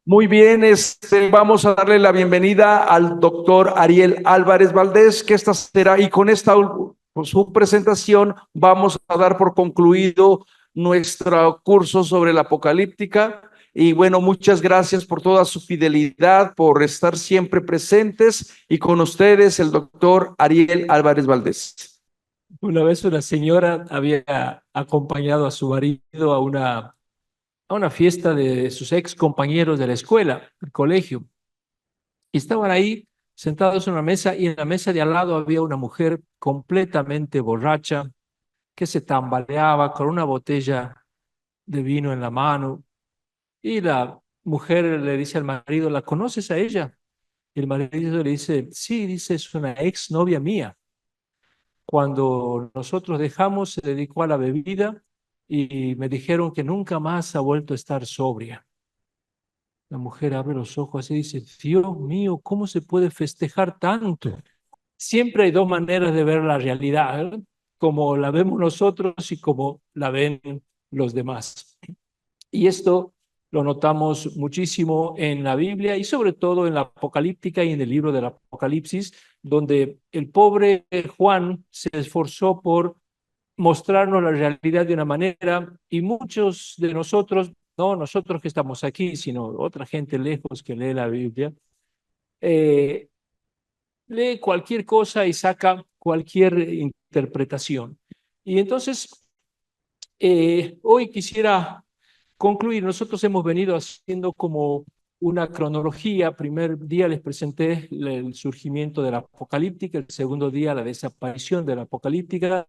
Muy bien, vamos a darle la bienvenida al doctor Ariel Álvarez Valdés, que esta será, y con con su presentación vamos a dar por concluido nuestro curso sobre la apocalíptica. Y bueno, muchas gracias por toda su fidelidad, por estar siempre presentes. Y con ustedes, el doctor Ariel Álvarez Valdés. Una vez una señora había acompañado a su marido a una fiesta de sus ex compañeros de la escuela, del colegio, y estaban ahí sentados en una mesa y en la mesa de al lado había una mujer completamente borracha que se tambaleaba con una botella de vino en la mano y la mujer le dice al marido, ¿la conoces a ella? Y el marido le dice, sí, dice, es una ex novia mía. Cuando nosotros dejamos, se dedicó a la bebida y me dijeron que nunca más ha vuelto a estar sobria. La mujer abre los ojos y dice, Dios mío, ¿cómo se puede festejar tanto? Siempre hay dos maneras de ver la realidad, ¿eh? Como la vemos nosotros y como la ven los demás. Y esto lo notamos muchísimo en la Biblia y sobre todo en la Apocalíptica y en el libro del Apocalipsis, donde el pobre Juan se esforzó por mostrarnos la realidad de una manera y muchos de nosotros, no nosotros que estamos aquí, sino otra gente lejos que lee la Biblia, eh, lee cualquier cosa y saca cualquier interpretación. Y entonces, hoy quisiera concluir. Nosotros hemos venido haciendo como una cronología. Primer día les presenté el surgimiento de la apocalíptica, el segundo día la desaparición de la apocalíptica,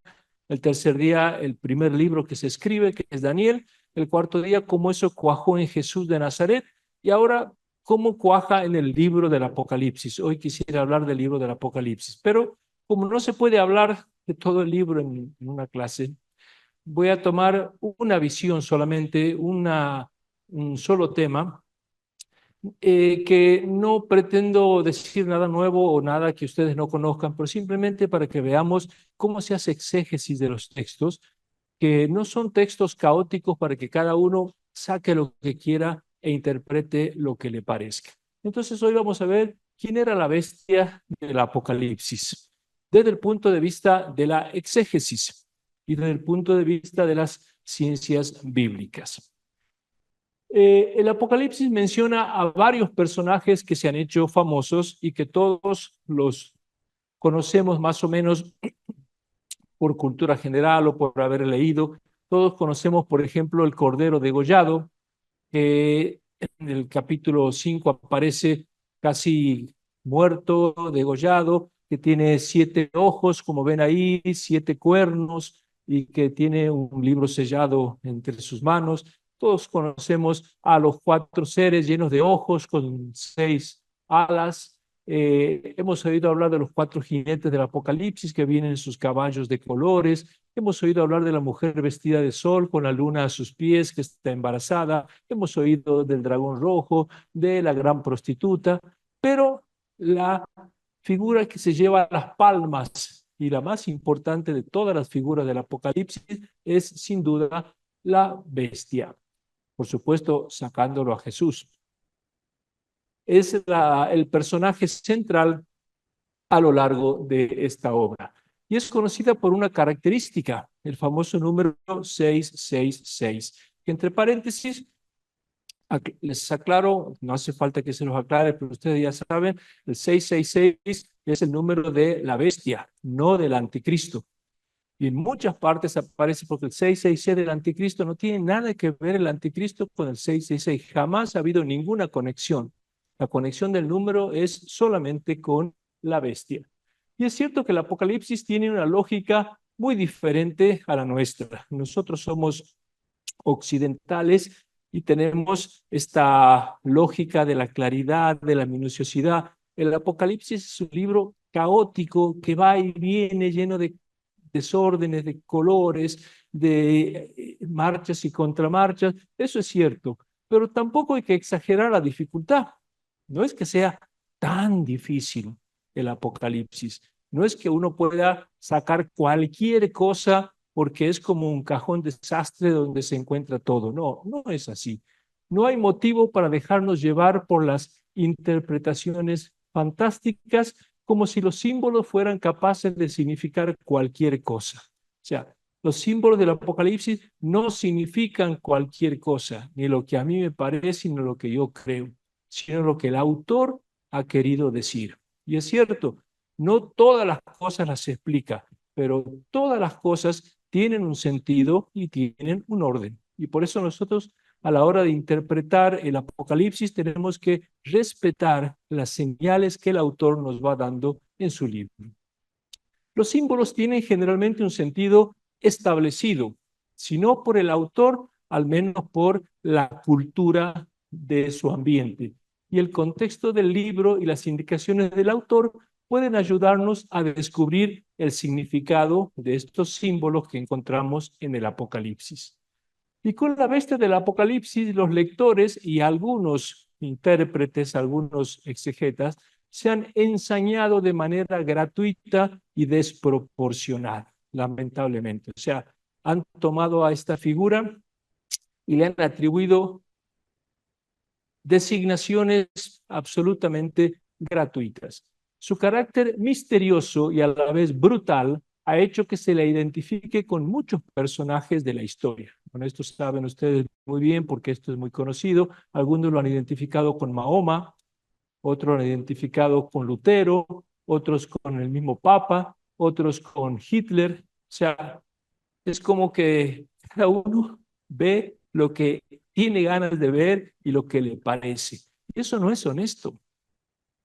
el tercer día el primer libro que se escribe, que es Daniel, el cuarto día cómo eso cuajó en Jesús de Nazaret y ahora cómo cuaja en el libro del Apocalipsis. Hoy quisiera hablar del libro del Apocalipsis, pero como no se puede hablar de todo el libro en una clase, voy a tomar una visión solamente, un solo tema, que no pretendo decir nada nuevo o nada que ustedes no conozcan, pero simplemente para que veamos cómo se hace exégesis de los textos, que no son textos caóticos para que cada uno saque lo que quiera e interprete lo que le parezca. Entonces hoy vamos a ver quién era la bestia del Apocalipsis, desde el punto de vista de la exégesis y desde el punto de vista de las ciencias bíblicas. El Apocalipsis menciona a varios personajes que se han hecho famosos y que todos los conocemos más o menos por cultura general o por haber leído. Todos conocemos, por ejemplo, el Cordero degollado, que en el capítulo 5 aparece casi muerto, degollado, que tiene 7 ojos, como ven ahí, 7 cuernos, y que tiene un libro sellado entre sus manos. Todos conocemos a los 4 seres llenos de ojos con 6 alas. Hemos oído hablar de los 4 jinetes del Apocalipsis que vienen en sus caballos de colores. Hemos oído hablar de la mujer vestida de sol con la luna a sus pies que está embarazada. Hemos oído del dragón rojo, de la gran prostituta, pero la figura que se lleva las palmas y la más importante de todas las figuras del Apocalipsis es sin duda la bestia. Por supuesto, sacándolo a Jesús. Es el personaje central a lo largo de esta obra. Y es conocida por una característica, el famoso número 666, que entre paréntesis, les aclaro, no hace falta que se los aclare, pero ustedes ya saben, el 666 es el número de la bestia, no del anticristo. Y en muchas partes aparece porque el 666 del anticristo no tiene nada que ver el anticristo con el 666. Jamás ha habido ninguna conexión. La conexión del número es solamente con la bestia. Y es cierto que el Apocalipsis tiene una lógica muy diferente a la nuestra. Nosotros somos occidentales y tenemos esta lógica de la claridad, de la minuciosidad. El Apocalipsis es un libro caótico que va y viene lleno de desórdenes, de colores, de marchas y contramarchas. Eso es cierto, pero tampoco hay que exagerar la dificultad. No es que sea tan difícil el Apocalipsis. No es que uno pueda sacar cualquier cosa porque es como un cajón desastre donde se encuentra todo. No, no es así. no hay motivo para dejarnos llevar por las interpretaciones fantásticas como si los símbolos fueran capaces de significar cualquier cosa. O sea, los símbolos del Apocalipsis no significan cualquier cosa, ni lo que a mí me parece, ni lo que yo creo, sino lo que el autor ha querido decir. Y es cierto, no todas las cosas las explica, pero todas las cosas tienen un sentido y tienen un orden. Y por eso nosotros, a la hora de interpretar el Apocalipsis, tenemos que respetar las señales que el autor nos va dando en su libro. Los símbolos tienen generalmente un sentido establecido, si no por el autor, al menos por la cultura de su ambiente. Y el contexto del libro y las indicaciones del autor pueden ayudarnos a descubrir el significado de estos símbolos que encontramos en el Apocalipsis. Y con la bestia del Apocalipsis, los lectores y algunos intérpretes, algunos exegetas, se han ensañado de manera gratuita y desproporcionada, lamentablemente. O sea, han tomado a esta figura y le han atribuido designaciones absolutamente gratuitas. Su carácter misterioso y a la vez brutal ha hecho que se le identifique con muchos personajes de la historia. Bueno, esto saben ustedes muy bien porque esto es muy conocido. Algunos lo han identificado con Mahoma, otros lo han identificado con Lutero, otros con el mismo Papa, otros con Hitler. O sea, es como que cada uno ve lo que tiene ganas de ver y lo que le parece. Y eso no es honesto.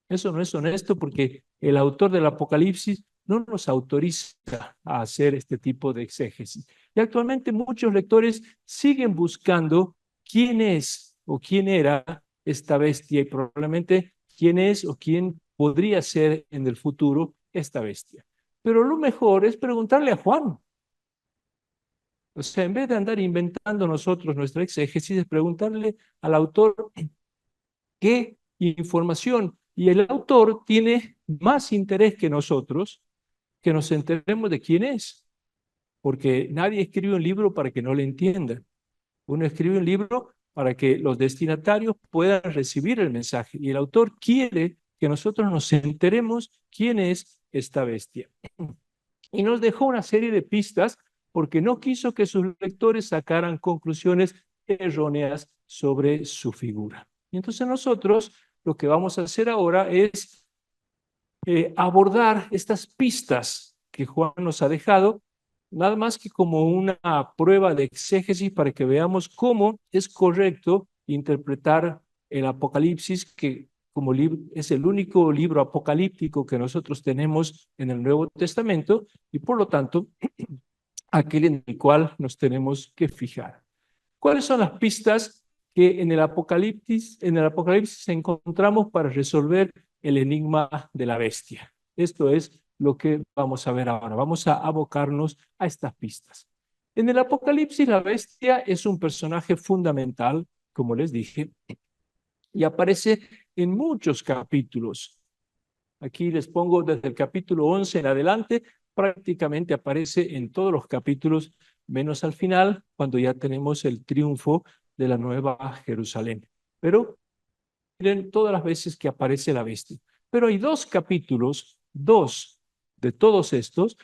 Eso no es honesto porque el autor del Apocalipsis no nos autoriza a hacer este tipo de exégesis. Y actualmente muchos lectores siguen buscando quién es o quién era esta bestia y probablemente quién es o quién podría ser en el futuro esta bestia. Pero lo mejor es preguntarle a Juan. O sea, en vez de andar inventando nosotros nuestra exégesis, es preguntarle al autor qué información. Y el autor tiene más interés que nosotros que nos enteremos de quién es, porque nadie escribe un libro para que no le entiendan. Uno escribe un libro para que los destinatarios puedan recibir el mensaje. Y el autor quiere que nosotros nos enteremos quién es esta bestia. Y nos dejó una serie de pistas porque no quiso que sus lectores sacaran conclusiones erróneas sobre su figura. Y entonces nosotros lo que vamos a hacer ahora es abordar estas pistas que Juan nos ha dejado, nada más que como una prueba de exégesis para que veamos cómo es correcto interpretar el Apocalipsis, que como es el único libro apocalíptico que nosotros tenemos en el Nuevo Testamento y por lo tanto aquel en el cual nos tenemos que fijar. ¿Cuáles son las pistas que en el Apocalipsis encontramos para resolver el enigma de la bestia? Esto es lo que vamos a ver ahora. Vamos a abocarnos a estas pistas. En el Apocalipsis, la bestia es un personaje fundamental, como les dije, y aparece en muchos capítulos. Aquí les pongo desde el capítulo 11 en adelante, prácticamente aparece en todos los capítulos, menos al final, cuando ya tenemos el triunfo de la Nueva Jerusalén. Pero miren todas las veces que aparece la bestia. Pero hay dos capítulos, dos de todos estos,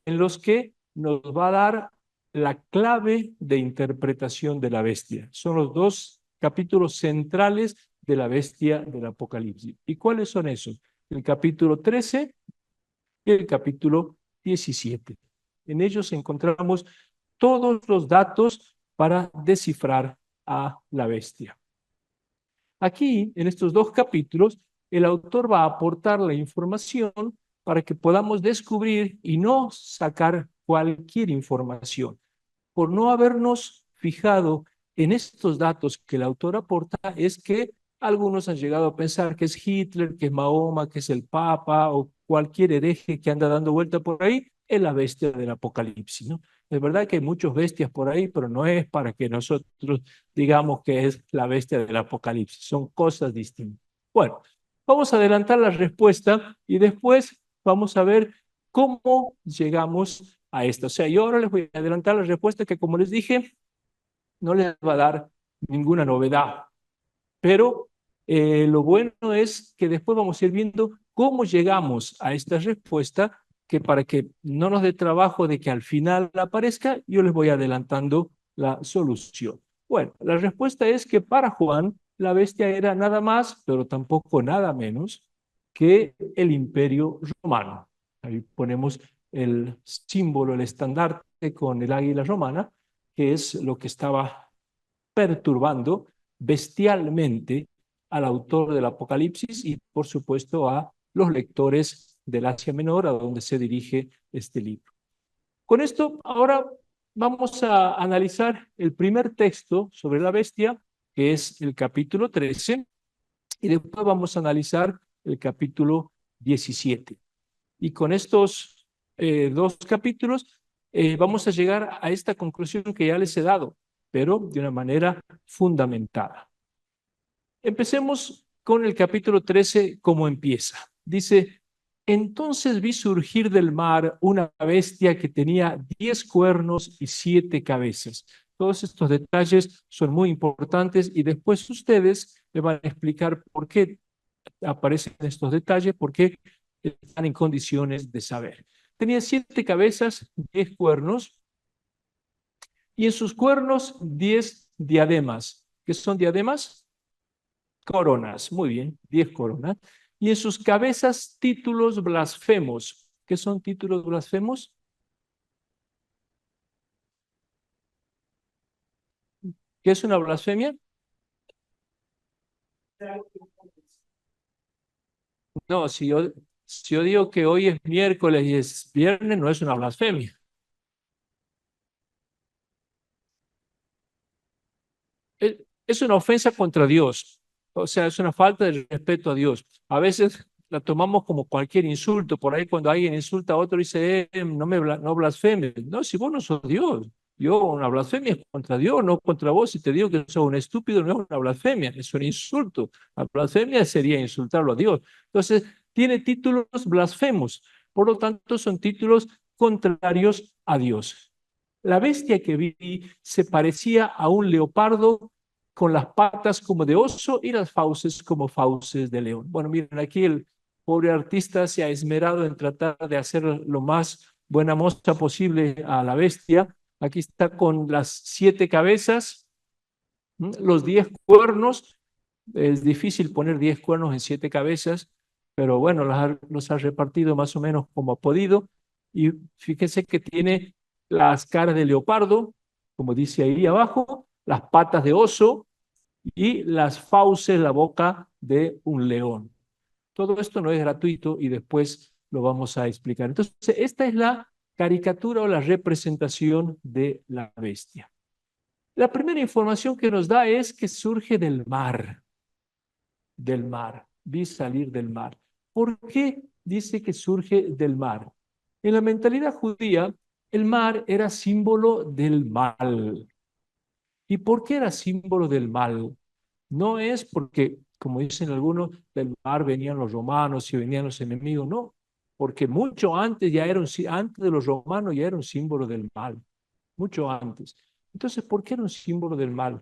en los que nos va a dar la clave de interpretación de la bestia. Son los dos capítulos centrales de la bestia del Apocalipsis. ¿Y cuáles son esos? El capítulo 13 y el capítulo 17. En ellos encontramos todos los datos para descifrar a la bestia. Aquí, en estos dos capítulos, el autor va a aportar la información para que podamos descubrir y no sacar cualquier información. Por no habernos fijado en estos datos que el autor aporta, es que algunos han llegado a pensar que es Hitler, que es Mahoma, que es el Papa o cualquier hereje que anda dando vuelta por ahí, es la bestia del Apocalipsis, ¿no? Es verdad que hay muchos bestias por ahí, pero no es para que nosotros digamos que es la bestia del Apocalipsis. Son cosas distintas. Bueno, vamos a adelantar la respuesta y después vamos a ver cómo llegamos a esto. O sea, yo ahora les voy a adelantar la respuesta que, como les dije, no les va a dar ninguna novedad. Pero lo bueno es que después vamos a ir viendo cómo llegamos a esta respuesta, que para que no nos dé trabajo de que al final aparezca, yo les voy adelantando la solución. Bueno, la respuesta es que para Juan la bestia era nada más, pero tampoco nada menos que el Imperio Romano. Ahí ponemos el símbolo, el estandarte con el águila romana, que es lo que estaba perturbando bestialmente al autor del Apocalipsis y, por supuesto, a los lectores del Asia Menor, a donde se dirige este libro. Con esto, ahora vamos a analizar el primer texto sobre la bestia, que es el capítulo 13, y después vamos a analizar el capítulo 17. Y con estos dos capítulos vamos a llegar a esta conclusión que ya les he dado, pero de una manera fundamentada. Empecemos con el capítulo 13, cómo empieza. Dice, entonces vi surgir del mar una bestia que tenía 10 cuernos y 7 cabezas. Todos estos detalles son muy importantes y después ustedes me van a explicar por qué aparecen estos detalles, por qué están en condiciones de saber. Tenía 7 cabezas, 10 cuernos, y en sus cuernos 10 diademas. ¿Qué son diademas? Coronas, muy bien, 10 coronas. Y en sus cabezas títulos blasfemos. ¿Qué son títulos blasfemos? ¿Qué es una blasfemia? No, si yo digo que hoy es miércoles y es viernes, no es una blasfemia. Es una ofensa contra Dios. O sea, es una falta de respeto a Dios. A veces la tomamos como cualquier insulto. Por ahí cuando alguien insulta a otro dice, no blasfemes. No, si vos no sos Dios. Una blasfemia es contra Dios, no contra vos. Si te digo que sos un estúpido, no es una blasfemia, es un insulto. La blasfemia sería insultarlo a Dios. Entonces, tiene títulos blasfemos. Por lo tanto, son títulos contrarios a Dios. La bestia que vi se parecía a un leopardo con las patas como de oso y las fauces como fauces de león. Bueno, miren, aquí el pobre artista se ha esmerado en tratar de hacer lo más buena muestra posible a la bestia. Aquí está con las 7 cabezas, los 10 cuernos. Es difícil poner 10 cuernos en 7 cabezas, pero bueno, los ha repartido más o menos como ha podido. Y fíjense que tiene las caras de leopardo, como dice ahí abajo, las patas de oso y las fauces, la boca de un león. Todo esto no es gratuito y después lo vamos a explicar. Entonces, esta es la caricatura o la representación de la bestia. La primera información que nos da es que surge del mar, vi salir del mar. ¿Por qué dice que surge del mar? En la mentalidad judía, el mar era símbolo del mal. ¿Y por qué era símbolo del mal? No es porque, como dicen algunos, del mar venían los romanos y venían los enemigos, no, porque mucho antes antes de los romanos ya era un símbolo del mal, mucho antes. Entonces, ¿por qué era un símbolo del mal?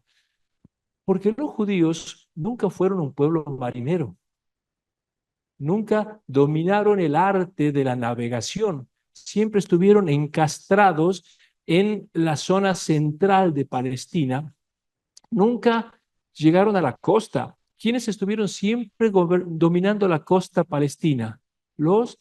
Porque los judíos nunca fueron un pueblo marinero, nunca dominaron el arte de la navegación, siempre estuvieron encastrados en la zona central de Palestina, nunca llegaron a la costa. ¿Quiénes estuvieron siempre dominando la costa palestina? Los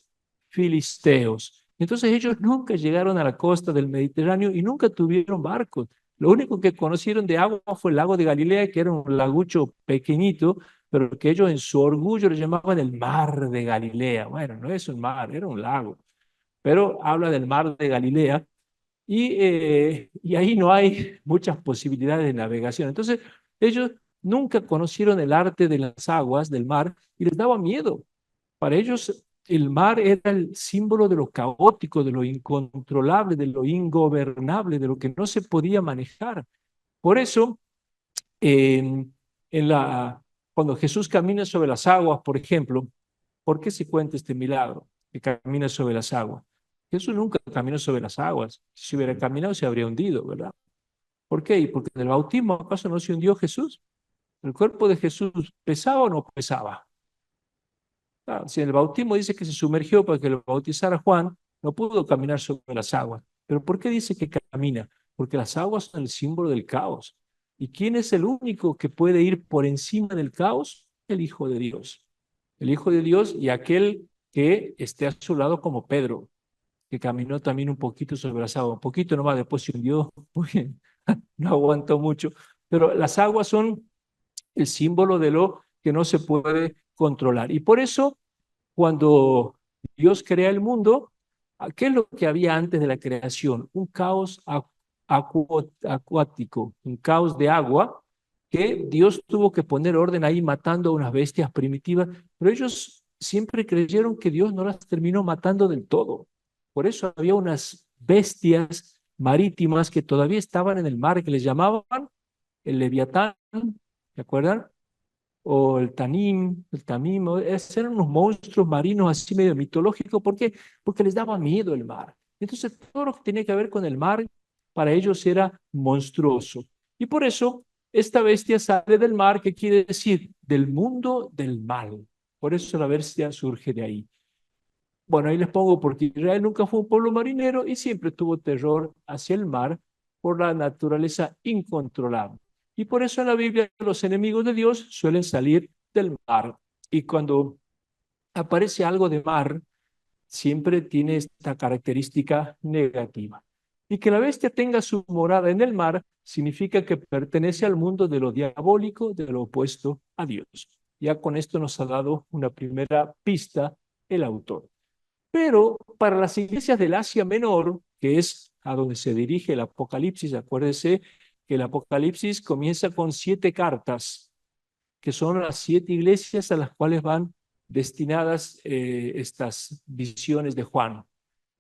filisteos. Entonces ellos nunca llegaron a la costa del Mediterráneo y nunca tuvieron barcos. Lo único que conocieron de agua fue el lago de Galilea, que era un lagucho pequeñito, pero que ellos en su orgullo le llamaban el mar de Galilea. Bueno, no es un mar, era un lago, pero habla del mar de Galilea y ahí no hay muchas posibilidades de navegación. Entonces, ellos nunca conocieron el arte de las aguas, del mar, y les daba miedo. Para ellos, el mar era el símbolo de lo caótico, de lo incontrolable, de lo ingobernable, de lo que no se podía manejar. Por eso, en cuando Jesús camina sobre las aguas, por ejemplo, ¿por qué se cuenta este milagro? Que camina sobre las aguas. Jesús nunca caminó sobre las aguas. Si hubiera caminado, se habría hundido, ¿verdad? ¿Por qué? ¿Y porque en el bautismo acaso no se hundió Jesús? ¿El cuerpo de Jesús pesaba o no pesaba? Claro, si en el bautismo dice que se sumergió para que lo bautizara Juan, no pudo caminar sobre las aguas. ¿Pero por qué dice que camina? Porque las aguas son el símbolo del caos. ¿Y quién es el único que puede ir por encima del caos? El Hijo de Dios. El Hijo de Dios y aquel que esté a su lado como Pedro, que caminó también un poquito sobre las aguas, un poquito nomás, después se hundió, porque no aguantó mucho. Pero las aguas son el símbolo de lo que no se puede controlar. Y por eso, cuando Dios crea el mundo, ¿qué es lo que había antes de la creación? Un caos acuático, un caos de agua, que Dios tuvo que poner orden ahí matando a unas bestias primitivas, pero ellos siempre creyeron que Dios no las terminó matando del todo. Por eso había unas bestias marítimas que todavía estaban en el mar, que les llamaban el Leviatán, ¿se acuerdan? O el Tanim, el Tamim, eran unos monstruos marinos así medio mitológicos. ¿Por qué? Porque les daba miedo el mar. Entonces, todo lo que tenía que ver con el mar, para ellos era monstruoso. Y por eso, esta bestia sale del mar, que quiere decir del mundo del mal. Por eso la bestia surge de ahí. Bueno, ahí les pongo porque Israel nunca fue un pueblo marinero y siempre tuvo terror hacia el mar por la naturaleza incontrolable. Y por eso en la Biblia los enemigos de Dios suelen salir del mar. Y cuando aparece algo de mar, siempre tiene esta característica negativa. Y que la bestia tenga su morada en el mar significa que pertenece al mundo de lo diabólico, de lo opuesto a Dios. Ya con esto nos ha dado una primera pista el autor. Pero para las iglesias del Asia Menor, que es a donde se dirige el Apocalipsis, acuérdense que el Apocalipsis comienza con 7 cartas, que son las 7 iglesias a las cuales van destinadas estas visiones de Juan.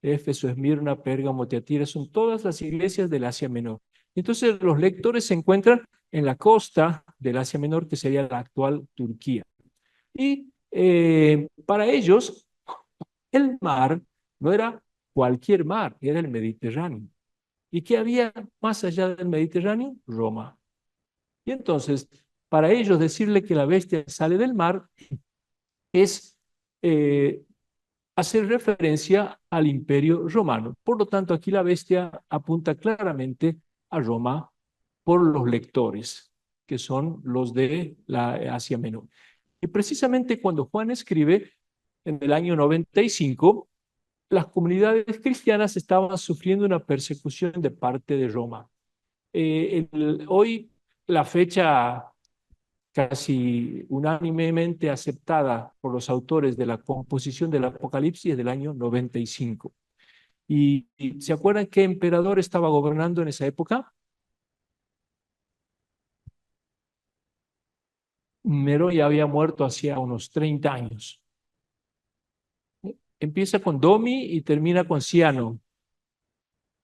Éfeso, Esmirna, Pérgamo, Tiatira, son todas las iglesias del Asia Menor. Entonces los lectores se encuentran en la costa del Asia Menor, que sería la actual Turquía. Y para ellos, el mar no era cualquier mar, era el Mediterráneo. ¿Y qué había más allá del Mediterráneo? Roma. Y entonces, para ellos decirle que la bestia sale del mar es eh, hacer referencia al Imperio Romano. Por lo tanto, aquí la bestia apunta claramente a Roma por los lectores, que son los de la Asia Menor. Y precisamente cuando Juan escribe en el año 95, las comunidades cristianas estaban sufriendo una persecución de parte de Roma. Hoy la fecha casi unánimemente aceptada por los autores de la composición del Apocalipsis es del año 95. ¿Y se acuerdan qué emperador estaba gobernando en esa época? Nerón ya había muerto hacía unos 30 años. Empieza con Domi y termina con Ciano.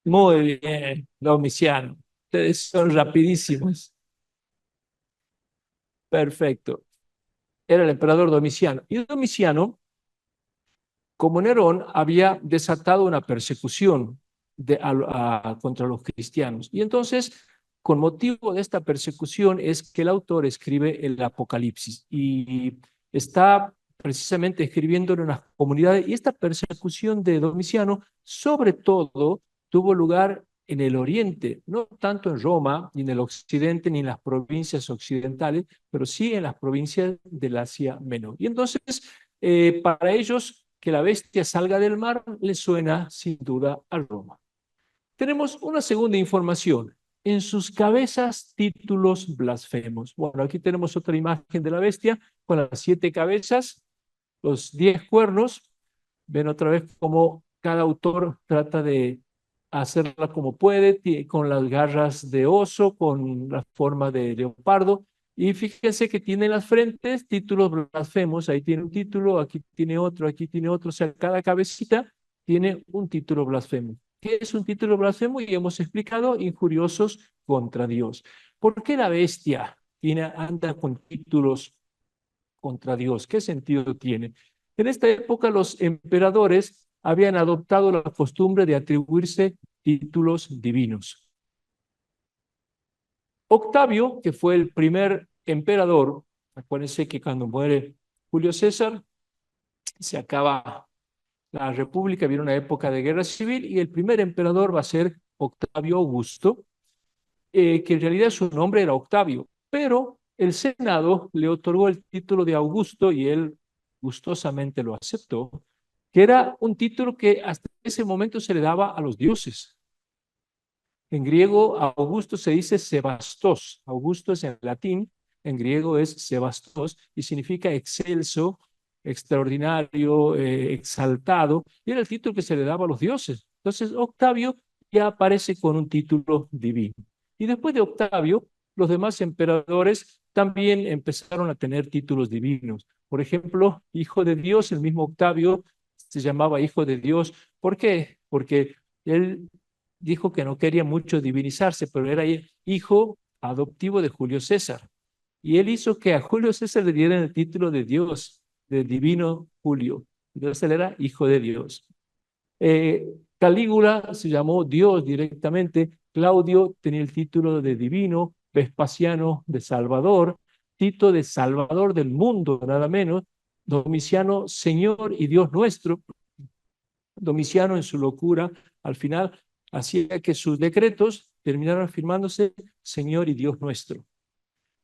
Muy bien, Domiciano. Ustedes son rapidísimos. Perfecto. Era el emperador Domiciano. Y Domiciano, como Nerón, había desatado una persecución contra los cristianos. Y entonces, con motivo de esta persecución, es que el autor escribe el Apocalipsis y está precisamente escribiendo en unas comunidades. Y esta persecución de Domiciano, sobre todo, tuvo lugar en el oriente, no tanto en Roma, ni en el occidente, ni en las provincias occidentales, pero sí en las provincias del Asia Menor. Y entonces, para ellos, que la bestia salga del mar les suena sin duda a Roma. Tenemos una segunda información. En sus cabezas, títulos blasfemos. Bueno, aquí tenemos otra imagen de la bestia con las 7 cabezas, los 10 cuernos. Ven otra vez cómo cada autor trata de hacerla como puede, con las garras de oso, con la forma de leopardo. Y fíjense que tiene en las frentes títulos blasfemos. Ahí tiene un título, aquí tiene otro, aquí tiene otro. O sea, cada cabecita tiene un título blasfemo. ¿Qué es un título blasfemo? Y hemos explicado, injuriosos contra Dios. ¿Por qué la bestia anda con títulos contra Dios? ¿Qué sentido tiene? En esta época los emperadores habían adoptado la costumbre de atribuirse títulos divinos. Octavio, que fue el primer emperador, acuérdense que cuando muere Julio César, se acaba la República, viene una época de guerra civil y el primer emperador va a ser Octavio Augusto, que en realidad su nombre era Octavio, pero el Senado le otorgó el título de Augusto y él gustosamente lo aceptó, que era un título que hasta ese momento se le daba a los dioses. En griego, Augusto se dice Sebastos. Augusto es en latín, en griego es Sebastos y significa excelso, extraordinario, exaltado, y era el título que se le daba a los dioses. Entonces, Octavio ya aparece con un título divino. Y después de Octavio, los demás emperadores también empezaron a tener títulos divinos. Por ejemplo, hijo de Dios, el mismo Octavio se llamaba hijo de Dios. ¿Por qué? Porque él dijo que no quería mucho divinizarse, pero era hijo adoptivo de Julio César. Y él hizo que a Julio César le dieran el título de Dios, de divino Julio. Entonces él era hijo de Dios. Calígula se llamó Dios directamente. Claudio tenía el título de divino. Vespasiano de Salvador. Tito de Salvador del mundo, nada menos. Domiciano, Señor y Dios nuestro. Domiciano en su locura, al final, hacía que sus decretos terminaran firmándose Señor y Dios nuestro.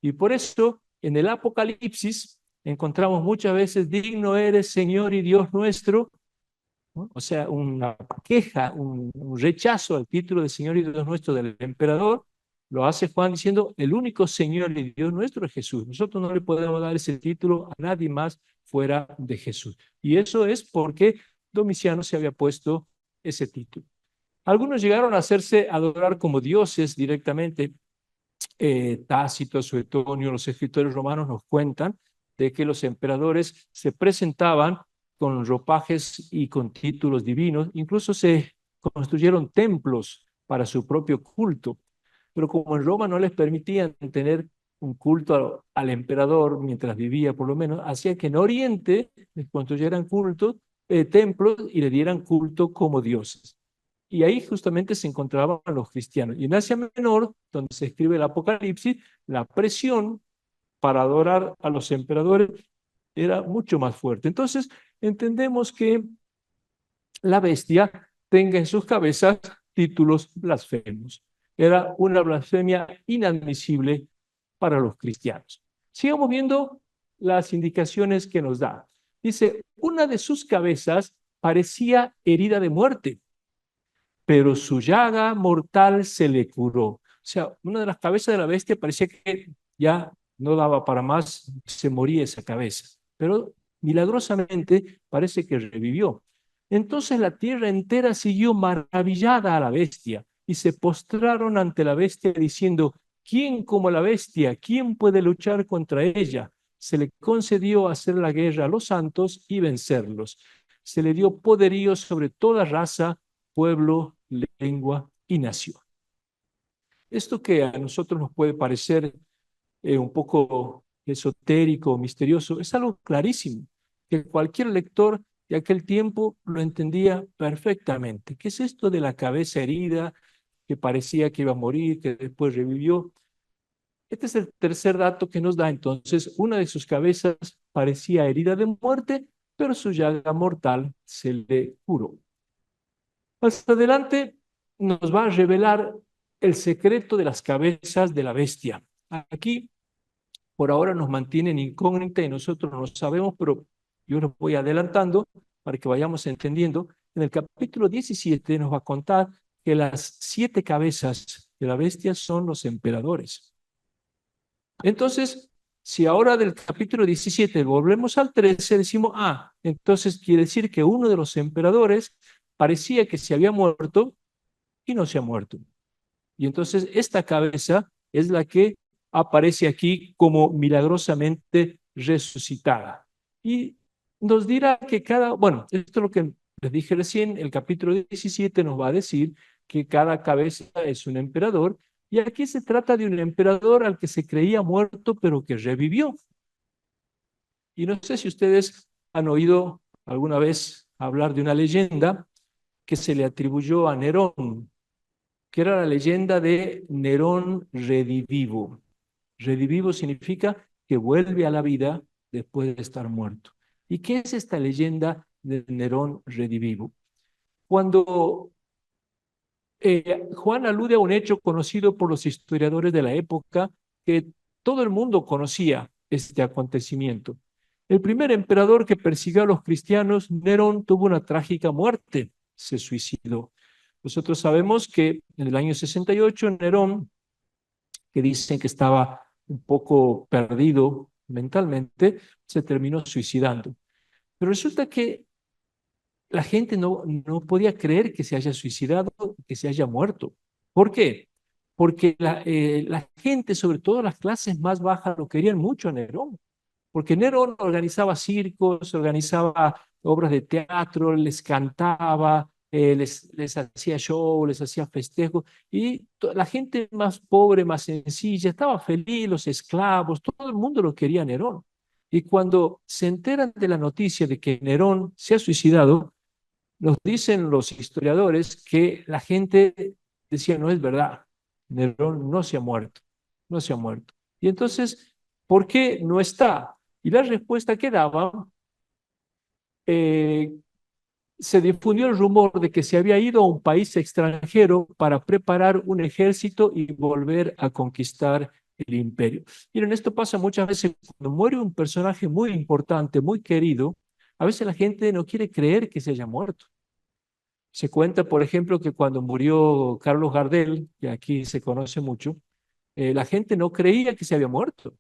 Y por eso, en el Apocalipsis, encontramos muchas veces, digno eres, Señor y Dios nuestro, ¿no? O sea, una queja, un rechazo al título de Señor y Dios nuestro del emperador, lo hace Juan diciendo, el único Señor y Dios nuestro es Jesús. Nosotros no le podemos dar ese título a nadie más fuera de Jesús. Y eso es porque Domiciano se había puesto ese título. Algunos llegaron a hacerse adorar como dioses directamente. Tácito, Suetonio, los escritores romanos nos cuentan de que los emperadores se presentaban con ropajes y con títulos divinos, incluso se construyeron templos para su propio culto, pero como en Roma no les permitían tener un culto al emperador mientras vivía, por lo menos, hacía que en Oriente les construyeran cultos, templos y le dieran culto como dioses. Y ahí justamente se encontraban los cristianos. Y en Asia Menor, donde se escribe el Apocalipsis, la presión para adorar a los emperadores era mucho más fuerte. Entonces, entendemos que la bestia tenga en sus cabezas títulos blasfemos. Era una blasfemia inadmisible para los cristianos. Sigamos viendo las indicaciones que nos da. Dice, una de sus cabezas parecía herida de muerte, pero su llaga mortal se le curó. O sea, una de las cabezas de la bestia parecía que ya no daba para más, se moría esa cabeza, pero milagrosamente parece que revivió. Entonces la tierra entera siguió maravillada a la bestia y se postraron ante la bestia diciendo, ¿quién como la bestia? ¿Quién puede luchar contra ella? Se le concedió hacer la guerra a los santos y vencerlos. Se le dio poderío sobre toda raza, pueblo, lengua y nación. Esto que a nosotros nos puede parecer un poco esotérico, misterioso, es algo clarísimo, que cualquier lector de aquel tiempo lo entendía perfectamente. ¿Qué es esto de la cabeza herida, que parecía que iba a morir, que después revivió? Este es el tercer dato que nos da entonces. Una de sus cabezas parecía herida de muerte, pero su llaga mortal se le curó. Más adelante nos va a revelar el secreto de las cabezas de la bestia. Aquí, por ahora, nos mantienen incógnita y nosotros no sabemos, pero yo los voy adelantando para que vayamos entendiendo. En el capítulo 17 nos va a contar que las 7 cabezas de la bestia son los emperadores. Entonces, si ahora del capítulo 17 volvemos al 13, decimos, entonces quiere decir que uno de los emperadores parecía que se había muerto y no se ha muerto. Y entonces esta cabeza es la que aparece aquí como milagrosamente resucitada. Y nos dirá que bueno, esto es lo que les dije recién, el capítulo 17 nos va a decir que cada cabeza es un emperador, y aquí se trata de un emperador al que se creía muerto, pero que revivió. Y no sé si ustedes han oído alguna vez hablar de una leyenda que se le atribuyó a Nerón, que era la leyenda de Nerón redivivo. Redivivo significa que vuelve a la vida después de estar muerto. ¿Y qué es esta leyenda de Nerón redivivo? Cuando Juan alude a un hecho conocido por los historiadores de la época, que todo el mundo conocía este acontecimiento. El primer emperador que persiguió a los cristianos, Nerón, tuvo una trágica muerte, se suicidó. Nosotros sabemos que en el año 68 Nerón, que dicen que estaba un poco perdido mentalmente, se terminó suicidando. Pero resulta que la gente no podía creer que se haya suicidado, que se haya muerto. ¿Por qué? Porque la gente, sobre todo las clases más bajas, lo querían mucho a Nerón. Porque Nerón organizaba circos, organizaba obras de teatro, les cantaba, les hacía show, les hacía festejos, y la gente más pobre, más sencilla, estaba feliz, los esclavos, todo el mundo lo quería a Nerón. Y cuando se enteran de la noticia de que Nerón se ha suicidado, nos dicen los historiadores que la gente decía, no es verdad, Nerón no se ha muerto, no se ha muerto. Y entonces, ¿por qué no está? Y la respuesta que daban, eh, se difundió el rumor de que se había ido a un país extranjero para preparar un ejército y volver a conquistar el imperio. Miren, esto pasa muchas veces cuando muere un personaje muy importante, muy querido, a veces la gente no quiere creer que se haya muerto. Se cuenta, por ejemplo, que cuando murió Carlos Gardel, que aquí se conoce mucho, la gente no creía que se había muerto.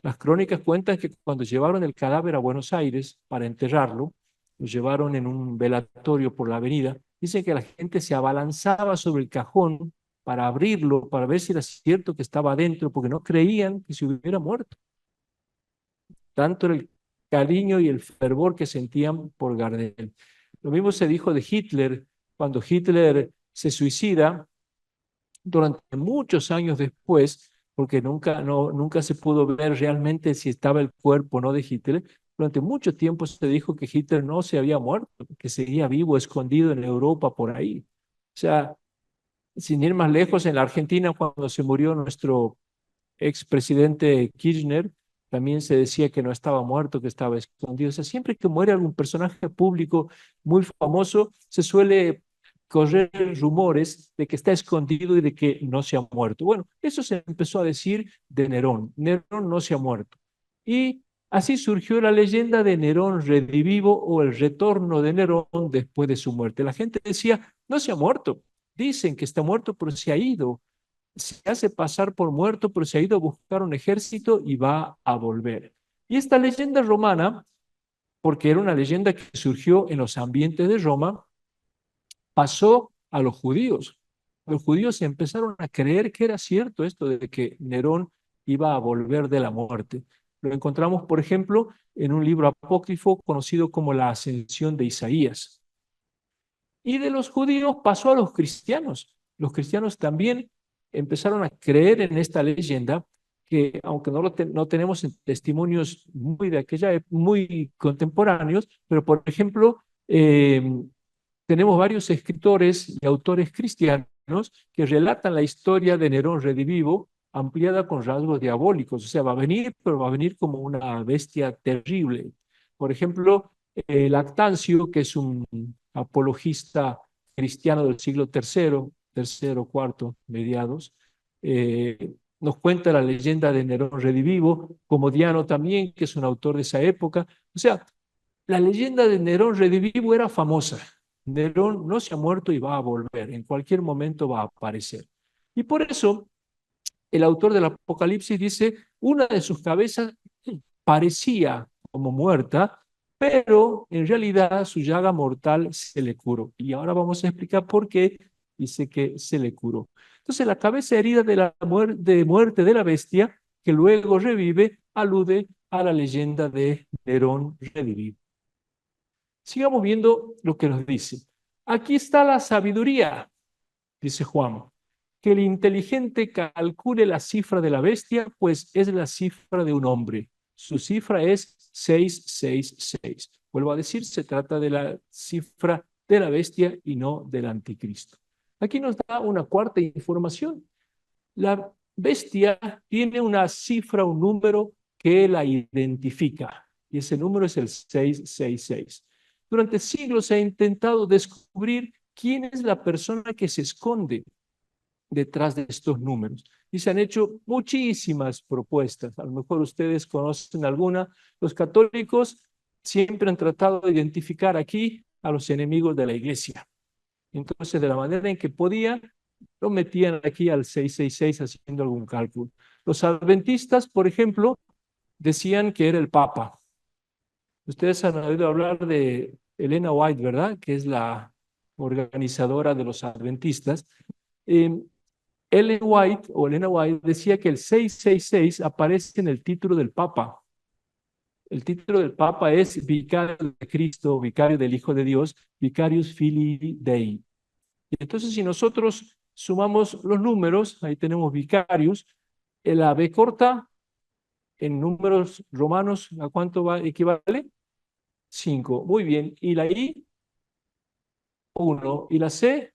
Las crónicas cuentan que cuando llevaron el cadáver a Buenos Aires para enterrarlo, lo llevaron en un velatorio por la avenida, dicen que la gente se abalanzaba sobre el cajón para abrirlo, para ver si era cierto que estaba adentro, porque no creían que se hubiera muerto. Tanto era el cariño y el fervor que sentían por Gardel. Lo mismo se dijo de Hitler, cuando Hitler se suicida, durante muchos años después, porque nunca se pudo ver realmente si estaba el cuerpo o no de Hitler, durante mucho tiempo se dijo que Hitler no se había muerto, que seguía vivo, escondido en Europa por ahí. O sea, sin ir más lejos, en la Argentina, cuando se murió nuestro expresidente Kirchner, también se decía que no estaba muerto, que estaba escondido. O sea, siempre que muere algún personaje público muy famoso, se suele correr rumores de que está escondido y de que no se ha muerto. Bueno, eso se empezó a decir de Nerón. Nerón no se ha muerto. Y así surgió la leyenda de Nerón redivivo o el retorno de Nerón después de su muerte. La gente decía, no se ha muerto. Dicen que está muerto, pero se ha ido, se hace pasar por muerto, pero se ha ido a buscar un ejército y va a volver. Y esta leyenda romana, porque era una leyenda que surgió en los ambientes de Roma, pasó a los judíos. Los judíos empezaron a creer que era cierto esto de que Nerón iba a volver de la muerte. Lo encontramos, por ejemplo, en un libro apócrifo conocido como la Ascensión de Isaías. Y de los judíos pasó a los cristianos. Los cristianos también empezaron a creer en esta leyenda que, aunque no tenemos testimonios muy de aquella, muy contemporáneos, pero por ejemplo, tenemos varios escritores y autores cristianos que relatan la historia de Nerón redivivo ampliada con rasgos diabólicos. O sea, va a venir, pero va a venir como una bestia terrible. Por ejemplo, Lactancio, que es un apologista cristiano del siglo tercero, cuarto, mediados, nos cuenta la leyenda de Nerón redivivo, como Diano también, que es un autor de esa época. O sea, la leyenda de Nerón redivivo era famosa. Nerón no se ha muerto y va a volver, en cualquier momento va a aparecer. Y por eso el autor del Apocalipsis dice, una de sus cabezas parecía como muerta, pero en realidad su llaga mortal se le curó. Y ahora vamos a explicar por qué dice que se le curó. Entonces la cabeza herida de la muerte de la bestia, que luego revive, alude a la leyenda de Nerón redivivo. Sigamos viendo lo que nos dice. Aquí está la sabiduría, dice Juan, que el inteligente calcule la cifra de la bestia, pues es la cifra de un hombre. Su cifra es 666. Vuelvo a decir, se trata de la cifra de la bestia y no del anticristo. Aquí nos da una cuarta información. La bestia tiene una cifra, un número que la identifica, y ese número es el 666. Durante siglos se ha intentado descubrir quién es la persona que se esconde detrás de estos números. Y se han hecho muchísimas propuestas. A lo mejor ustedes conocen alguna. Los católicos siempre han tratado de identificar aquí a los enemigos de la iglesia. Entonces, de la manera en que podían, lo metían aquí al 666 haciendo algún cálculo. Los adventistas, por ejemplo, decían que era el Papa. Ustedes han oído hablar de Elena White, ¿verdad? Que es la organizadora de los adventistas. Eh, Ellen White o Elena White decía que el 666 aparece en el título del Papa. El título del Papa es Vicario de Cristo, Vicario del Hijo de Dios, Vicarius Filii Dei. Y entonces, si nosotros sumamos los números, ahí tenemos Vicarius, la B corta en números romanos, ¿a cuánto equivale? 5. Muy bien. Y la I, 1. Y la C,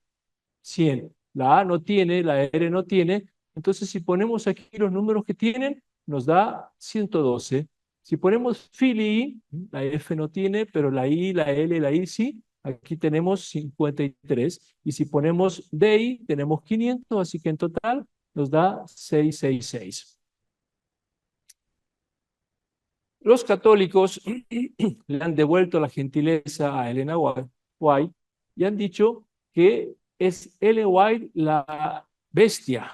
100. La A no tiene, la R no tiene. Entonces, si ponemos aquí los números que tienen, nos da 112. Si ponemos Filii, la F no tiene, pero la I, la L, la I sí, aquí tenemos 53. Y si ponemos Dei, tenemos 500, así que en total nos da 666. Los católicos le han devuelto la gentileza a Elena White y han dicho que es Ellen White la bestia.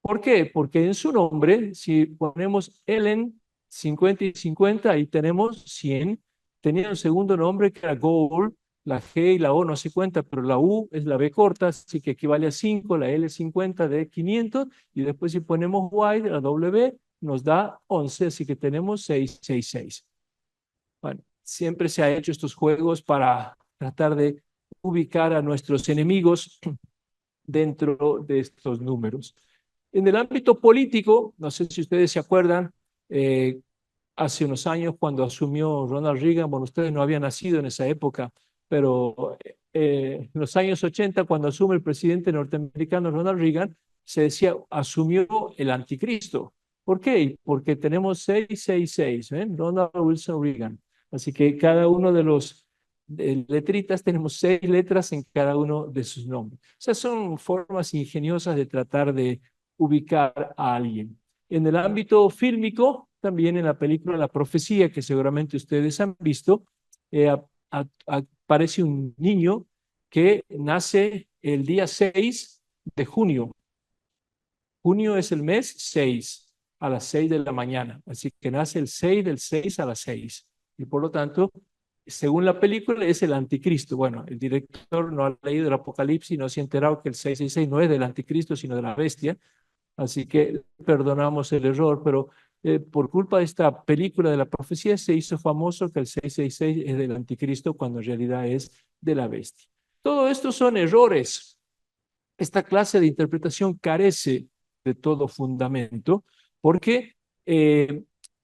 ¿Por qué? Porque en su nombre, si ponemos Ellen 50 y 50, ahí tenemos 100. Tenía un segundo nombre que era Gold, la G y la O no se cuenta, pero la U es la B corta, así que equivale a 5, la L 50 de 500, y después si ponemos White, la W, nos da 11, así que tenemos 666. Bueno, siempre se ha hecho estos juegos para tratar de ubicar a nuestros enemigos dentro de estos números. En el ámbito político, no sé si ustedes se acuerdan, eh, hace unos años cuando asumió Ronald Reagan, bueno, ustedes no habían nacido en esa época, pero en los años 80, cuando asume el presidente norteamericano Ronald Reagan, se decía, asumió el anticristo. ¿Por qué? Porque tenemos 666, ¿eh? Ronald Wilson Reagan. Así que cada uno de los letritas, tenemos 6 letras en cada uno de sus nombres. O sea, son formas ingeniosas de tratar de ubicar a alguien. En el ámbito fílmico, también en la película La Profecía, que seguramente ustedes han visto, aparece un niño que nace el día 6 de junio. Junio es el mes 6, a las 6 de la mañana. Así que nace el 6 del 6 a las 6. Y por lo tanto, según la película, es el anticristo. Bueno, el director no ha leído el Apocalipsis, no se ha enterado que el 666 no es del anticristo, sino de la bestia. Así que perdonamos el error, pero por culpa de esta película de la profecía se hizo famoso que el 666 es del anticristo cuando en realidad es de la bestia. Todo esto son errores. Esta clase de interpretación carece de todo fundamento porque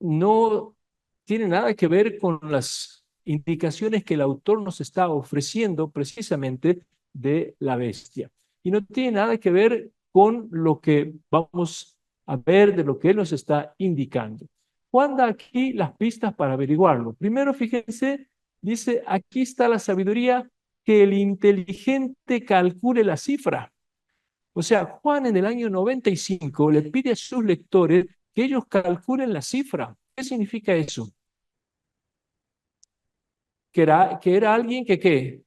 no tiene nada que ver con las indicaciones que el autor nos está ofreciendo precisamente de la bestia. Y no tiene nada que ver con lo que vamos a ver de lo que él nos está indicando. Juan da aquí las pistas para averiguarlo. Primero, fíjense, dice, aquí está la sabiduría, que el inteligente calcule la cifra. O sea, Juan en el año 95 le pide a sus lectores que ellos calculen la cifra. ¿Qué significa eso? Que era alguien que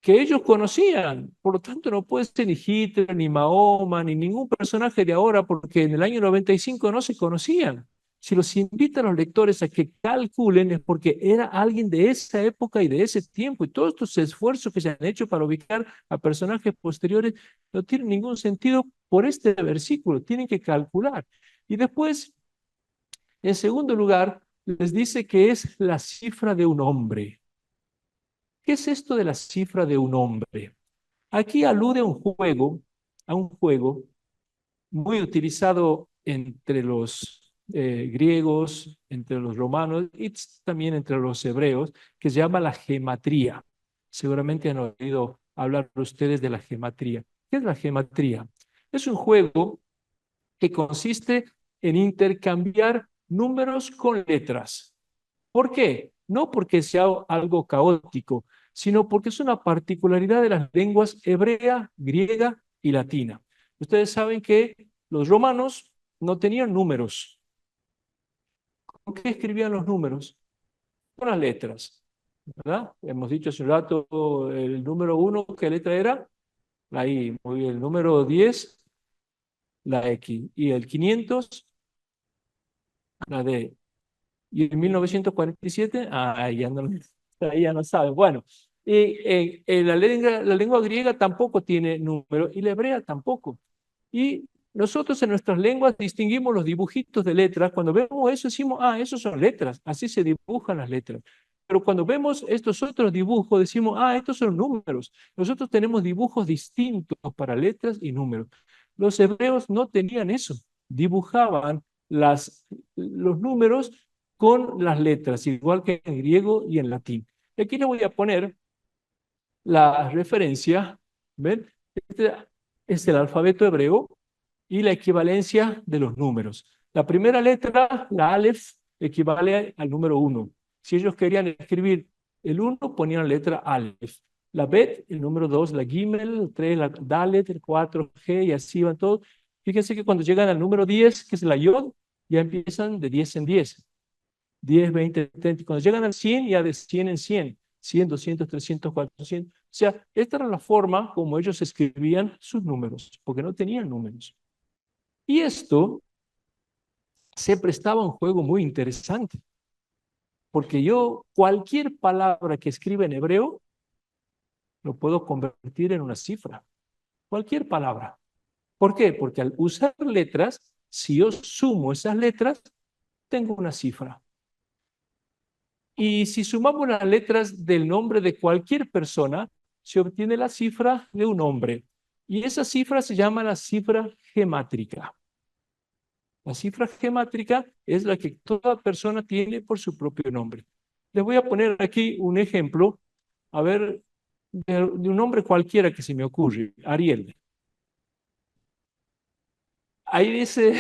ellos conocían. Por lo tanto, no puede ser ni Hitler, ni Mahoma, ni ningún personaje de ahora, porque en el año 95 no se conocían. Si los invitan a los lectores a que calculen es porque era alguien de esa época y de ese tiempo. Y todos estos esfuerzos que se han hecho para ubicar a personajes posteriores no tienen ningún sentido por este versículo. Tienen que calcular. Y después, en segundo lugar, les dice que es la cifra de un hombre. ¿Qué es esto de la cifra de un hombre? Aquí alude a un juego muy utilizado entre los griegos, entre los romanos y también entre los hebreos, que se llama la gematría. Seguramente han oído hablar ustedes de la gematría. ¿Qué es la gematría? Es un juego que consiste en intercambiar números con letras. ¿Por qué? No porque sea algo caótico, sino porque es una particularidad de las lenguas hebrea, griega y latina. Ustedes saben que los romanos no tenían números. ¿Con qué escribían los números? Con las letras, ¿verdad? Hemos dicho hace un rato el número 1, ¿qué letra era? La I. Muy bien. El número 10, la X. Y el 500, la D. Y en 1947, ahí ya no saben. Bueno, la lengua griega tampoco tiene número y la hebrea tampoco. Y nosotros en nuestras lenguas distinguimos los dibujitos de letras. Cuando vemos eso decimos, ah, esos son letras, así se dibujan las letras. Pero cuando vemos estos otros dibujos decimos, ah, estos son números. Nosotros tenemos dibujos distintos para letras y números. Los hebreos no tenían eso, dibujaban los números con las letras, igual que en griego y en latín. Y aquí le voy a poner la referencia, ¿ven? Este es el alfabeto hebreo y la equivalencia de los números. La primera letra, la Aleph, equivale al número 1. Si ellos querían escribir el 1, ponían la letra Aleph. La Bet, el número 2, la Gimel, el 3, la Dalet, el 4, G, y así van todos. Fíjense que cuando llegan al número 10, que es la Yod, ya empiezan de 10 en 10. 10, 20, 30. Cuando llegan al 100, ya de 100 en 100. 100, 200, 300, 400. O sea, esta era la forma como ellos escribían sus números, porque no tenían números. Y esto se prestaba a un juego muy interesante, porque yo cualquier palabra que escriba en hebreo lo puedo convertir en una cifra. Cualquier palabra. ¿Por qué? Porque al usar letras, si yo sumo esas letras, tengo una cifra. Y si sumamos las letras del nombre de cualquier persona, se obtiene la cifra de un hombre. Y esa cifra se llama la cifra gemátrica. La cifra gemátrica es la que toda persona tiene por su propio nombre. Les voy a poner aquí un ejemplo, a ver, de un nombre cualquiera que se me ocurre, Ariel. Ahí dice,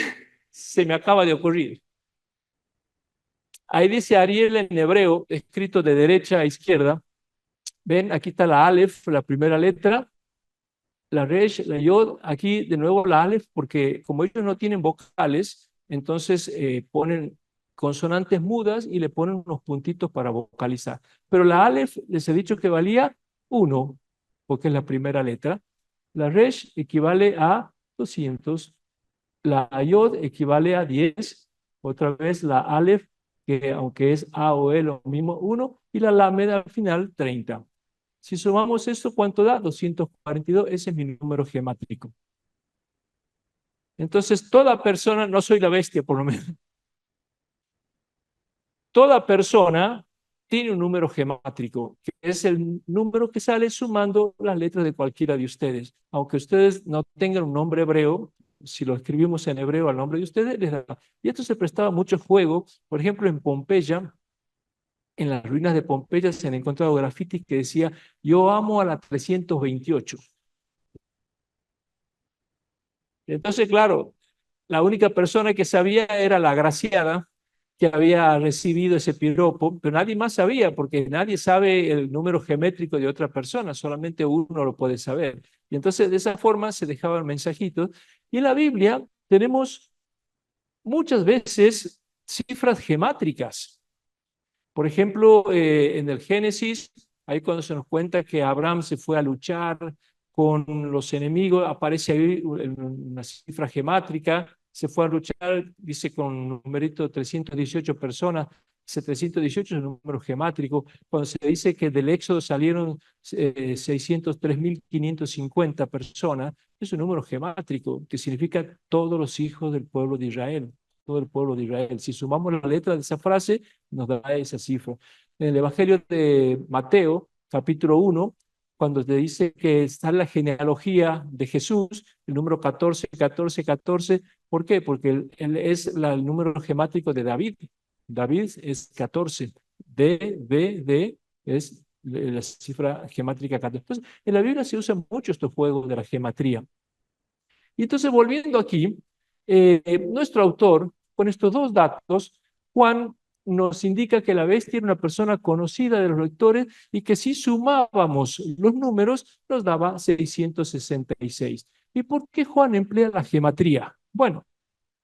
se me acaba de ocurrir. Ahí dice Ariel en hebreo, escrito de derecha a izquierda. Ven, aquí está la Aleph, la primera letra, la Resh, la Yod, aquí de nuevo la Aleph, porque como ellos no tienen vocales, entonces ponen consonantes mudas y le ponen unos puntitos para vocalizar. Pero la Aleph les he dicho que valía 1, porque es la primera letra. La Resh equivale a 200. La Yod equivale a 10. Otra vez la Aleph, que aunque es A o E, lo mismo, 1. Y la Lamed al final, 30. Si sumamos esto, ¿cuánto da? 242, ese es mi número gemátrico. Entonces, toda persona, no soy la bestia por lo menos, toda persona tiene un número gemátrico, que es el número que sale sumando las letras de cualquiera de ustedes. Aunque ustedes no tengan un nombre hebreo, si lo escribimos en hebreo al nombre de ustedes, les da. Y esto se prestaba mucho juego. Por ejemplo, en Pompeya, en las ruinas de Pompeya se han encontrado grafitis que decía, yo amo a la 328. Entonces, claro, la única persona que sabía era la agraciada que había recibido ese piropo, pero nadie más sabía, porque nadie sabe el número geométrico de otra persona, solamente uno lo puede saber. Y entonces de esa forma se dejaban mensajitos. Y en la Biblia tenemos muchas veces cifras gemátricas. Por ejemplo, en el Génesis, ahí cuando se nos cuenta que Abraham se fue a luchar con los enemigos, aparece ahí una cifra gemátrica, se fue a luchar, dice con un numerito 318 personas, ese 318 es un número gemátrico. Cuando se dice que del Éxodo salieron 603.550 personas, es un número gemátrico que significa todos los hijos del pueblo de Israel, todo el pueblo de Israel. Si sumamos la letra de esa frase, nos da esa cifra. En el Evangelio de Mateo, capítulo 1, cuando te dice que está la genealogía de Jesús, el número 14, 14, 14, ¿por qué? Porque él es el número gemátrico de David. David es 14. D es la cifra gemátrica 14. Entonces, en la Biblia se usan mucho estos juegos de la gematría. Y entonces, volviendo aquí, nuestro autor, con estos dos datos, Juan nos indica que la bestia era una persona conocida de los lectores y que si sumábamos los números nos daba 666. ¿Y por qué Juan emplea la gematría? Bueno,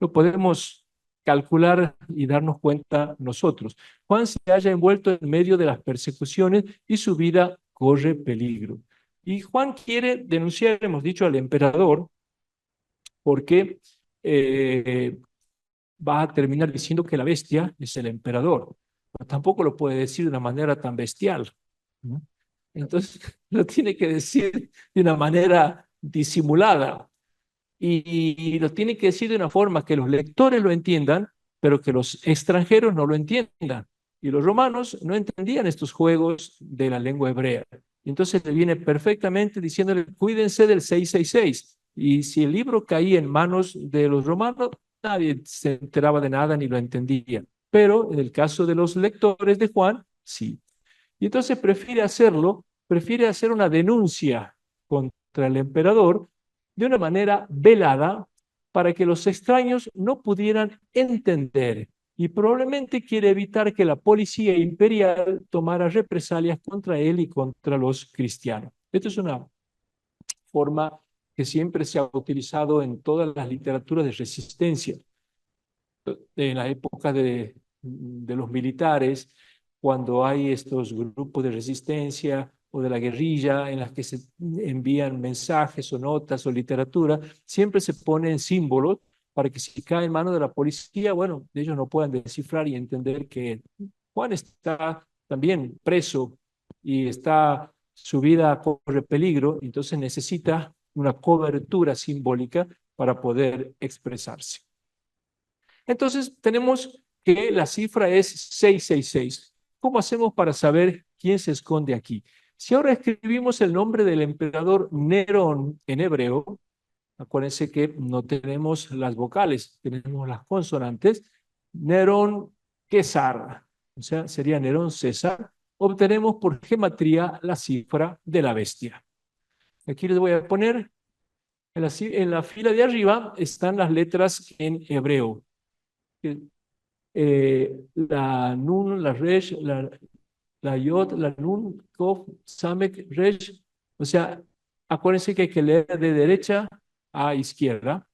lo podemos calcular y darnos cuenta nosotros. Juan se halla envuelto en medio de las persecuciones y su vida corre peligro. Y Juan quiere denunciar, hemos dicho, al emperador, porque va a terminar diciendo que la bestia es el emperador. Pero tampoco lo puede decir de una manera tan bestial, ¿no? Entonces lo tiene que decir de una manera disimulada y lo tiene que decir de una forma que los lectores lo entiendan, pero que los extranjeros no lo entiendan. Y los romanos no entendían estos juegos de la lengua hebrea. Entonces le viene perfectamente diciéndole, cuídense del 666. Y si el libro caía en manos de los romanos, nadie se enteraba de nada ni lo entendía. Pero en el caso de los lectores de Juan, sí. Y entonces prefiere hacer una denuncia contra el emperador de una manera velada para que los extraños no pudieran entender y probablemente quiere evitar que la policía imperial tomara represalias contra él y contra los cristianos. Esto es una forma que siempre se ha utilizado en todas las literaturas de resistencia en la época de los militares, cuando hay estos grupos de resistencia o de la guerrilla en las que se envían mensajes o notas o literatura, siempre se ponen símbolos para que si cae en manos de la policía, bueno, ellos no puedan descifrar y entender que Juan está también preso y está su vida corre peligro, entonces necesita una cobertura simbólica para poder expresarse. Entonces, tenemos que la cifra es 666. ¿Cómo hacemos para saber quién se esconde aquí? Si ahora escribimos el nombre del emperador Nerón en hebreo, acuérdense que no tenemos las vocales, tenemos las consonantes. Nerón César, o sea, sería Nerón César. Obtenemos por gematría la cifra de la bestia. Aquí les voy a poner, en la fila de arriba están las letras en hebreo. La Nun, la Resh, la Yod, la Nun, Kof, Samek, Resh. O sea, acuérdense que hay que leer de derecha a izquierda.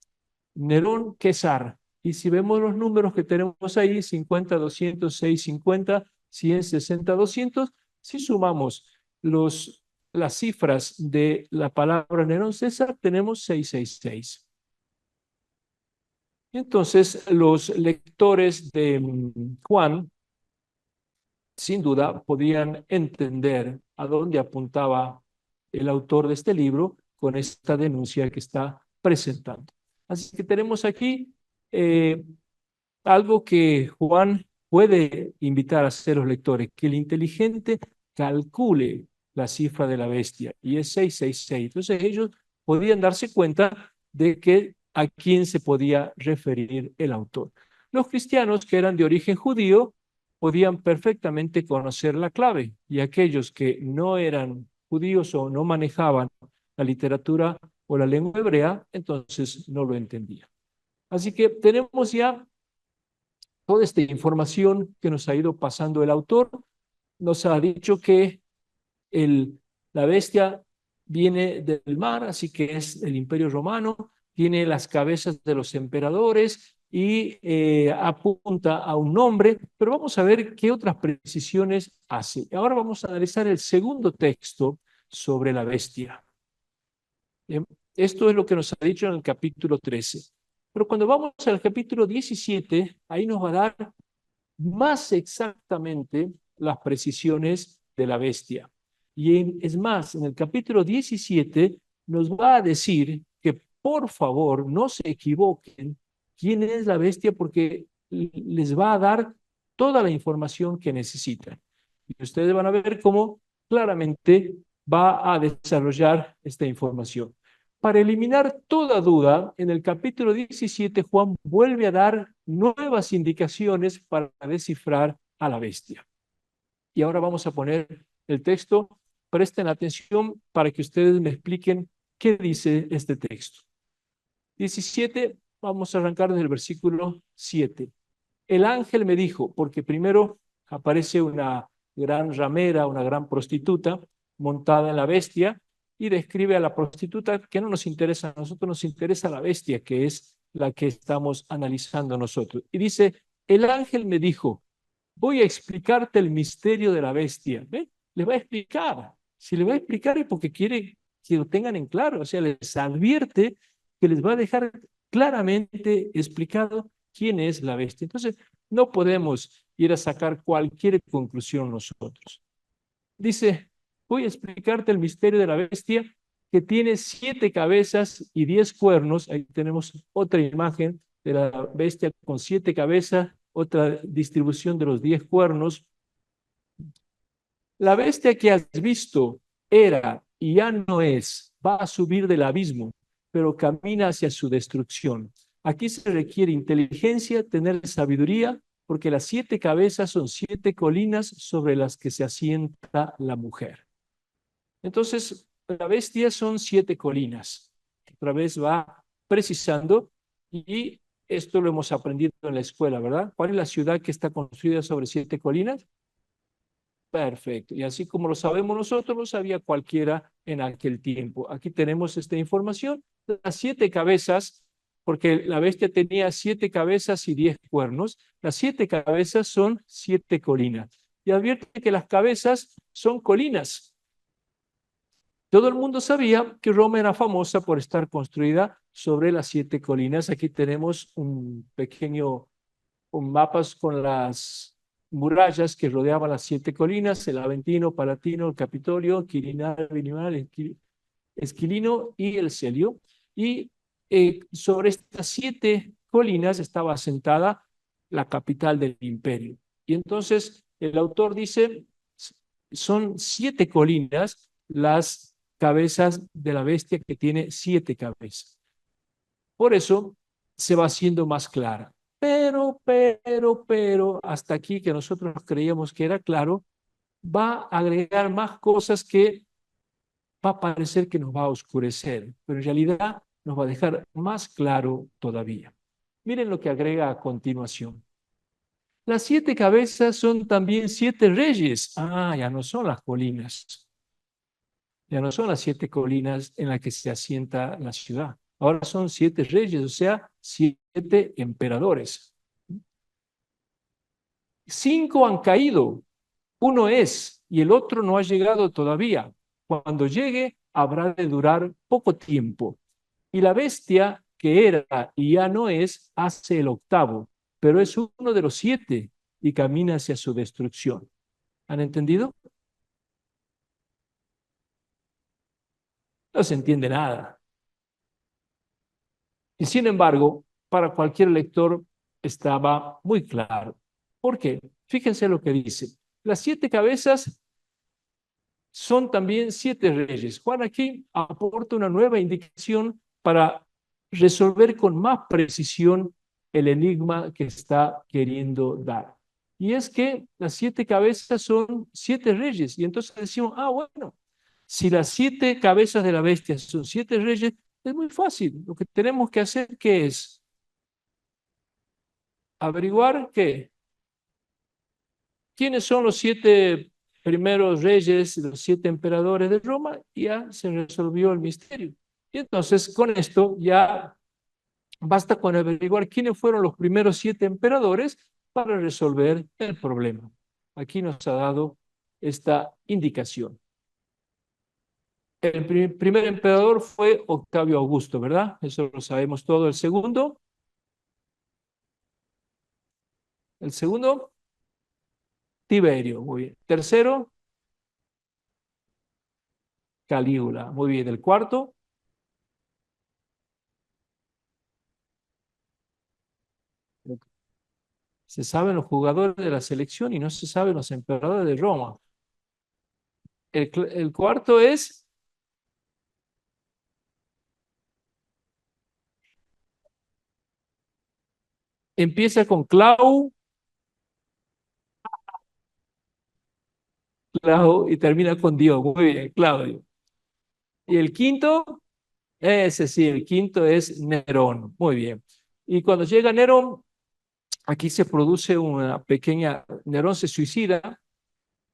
Nerón, Quesar. Y si vemos los números que tenemos ahí, 50, 200, 650, 100, 60, 200, si sumamos las cifras de la palabra Nerón César, tenemos 666. Y entonces los lectores de Juan, sin duda, podían entender a dónde apuntaba el autor de este libro con esta denuncia que está presentando. Así que tenemos aquí eh, algo que Juan puede invitar a hacer los lectores, que el inteligente calcule la cifra de la bestia, y es 666. Entonces ellos podían darse cuenta de que a quién se podía referir el autor. Los cristianos que eran de origen judío podían perfectamente conocer la clave, y aquellos que no eran judíos o no manejaban la literatura o la lengua hebrea, entonces no lo entendían. Así que tenemos ya toda esta información que nos ha ido pasando el autor. Nos ha dicho que la bestia viene del mar, así que es el Imperio Romano, tiene las cabezas de los emperadores y apunta a un nombre, pero vamos a ver qué otras precisiones hace. Ahora vamos a analizar el segundo texto sobre la bestia. Esto es lo que nos ha dicho en el capítulo 13. Pero cuando vamos al capítulo 17, ahí nos va a dar más exactamente las precisiones de la bestia. Y es más, en el capítulo 17 nos va a decir que por favor no se equivoquen quién es la bestia porque les va a dar toda la información que necesitan. Y ustedes van a ver cómo claramente va a desarrollar esta información. Para eliminar toda duda, en el capítulo 17 Juan vuelve a dar nuevas indicaciones para descifrar a la bestia. Y ahora vamos a poner el texto. Presten atención para que ustedes me expliquen qué dice este texto. 17, vamos a arrancar desde el versículo 7. El ángel me dijo, porque primero aparece una gran ramera, una gran prostituta montada en la bestia y describe a la prostituta que no nos interesa, a nosotros nos interesa la bestia, que es la que estamos analizando nosotros. Y dice, el ángel me dijo, voy a explicarte el misterio de la bestia. ¿Ve? Le va a explicar. Si le va a explicar es porque quiere que lo tengan en claro, o sea, les advierte que les va a dejar claramente explicado quién es la bestia. Entonces, no podemos ir a sacar cualquier conclusión nosotros. Dice, voy a explicarte el misterio de la bestia que tiene 7 cabezas y 10 cuernos. Ahí tenemos otra imagen de la bestia con 7 cabezas, otra distribución de los 10 cuernos. La bestia que has visto era y ya no es, va a subir del abismo, pero camina hacia su destrucción. Aquí se requiere inteligencia, tener sabiduría, porque las 7 cabezas son 7 colinas sobre las que se asienta la mujer. Entonces, la bestia son 7 colinas. Otra vez va precisando y esto lo hemos aprendido en la escuela, ¿verdad? ¿Cuál es la ciudad que está construida sobre 7 colinas? Perfecto. Y así como lo sabemos nosotros, lo sabía cualquiera en aquel tiempo. Aquí tenemos esta información. Las 7 cabezas, porque la bestia tenía 7 cabezas y 10 cuernos. Las 7 cabezas son 7 colinas. Y advierte que las cabezas son colinas. Todo el mundo sabía que Roma era famosa por estar construida sobre las 7 colinas. Aquí tenemos un pequeño con mapas con las murallas que rodeaban las 7 colinas, el Aventino, Palatino, el Capitolio, Quirinal, Vinimal, Esquilino y el Celio. Y sobre estas 7 colinas estaba asentada la capital del imperio. Y entonces el autor dice, son 7 colinas las cabezas de la bestia que tiene 7 cabezas. Por eso se va haciendo más clara. Pero, hasta aquí que nosotros creíamos que era claro, va a agregar más cosas que va a parecer que nos va a oscurecer, pero en realidad nos va a dejar más claro todavía. Miren lo que agrega a continuación. Las 7 cabezas son también 7 reyes. Ah, ya no son las colinas. Ya no son las 7 colinas en las que se asienta la ciudad. Ahora son 7 reyes, o sea, 7 emperadores. 5 han caído, uno es y el otro no ha llegado todavía. Cuando llegue, habrá de durar poco tiempo. Y la bestia que era y ya no es, hace el octavo, pero es uno de los 7 y camina hacia su destrucción. ¿Han entendido? No se entiende nada. Y sin embargo, para cualquier lector estaba muy claro. ¿Por qué? Fíjense lo que dice. Las 7 cabezas son también 7 reyes. Juan aquí aporta una nueva indicación para resolver con más precisión el enigma que está queriendo dar. Y es que las 7 cabezas son 7 reyes. Y entonces decimos, bueno, si las 7 cabezas de la bestia son 7 reyes, es muy fácil. Lo que tenemos que hacer, ¿qué es? Averiguar qué. ¿Quiénes son los 7 primeros reyes, los 7 emperadores de Roma? Y ya se resolvió el misterio. Y entonces con esto ya basta con averiguar quiénes fueron los primeros 7 emperadores para resolver el problema. Aquí nos ha dado esta indicación. El primer emperador fue Octavio Augusto, ¿verdad? Eso lo sabemos todo. El segundo, Tiberio, muy bien. Tercero, Calígula, muy bien. El cuarto, se saben los jugadores de la selección y no se saben los emperadores de Roma. El cuarto es, empieza con Clau y termina con Dios. Muy bien, Claudio. Y el quinto, Ese sí, el quinto es Nerón. Muy bien. Y cuando llega Nerón, aquí se produce una pequeña, Nerón se suicida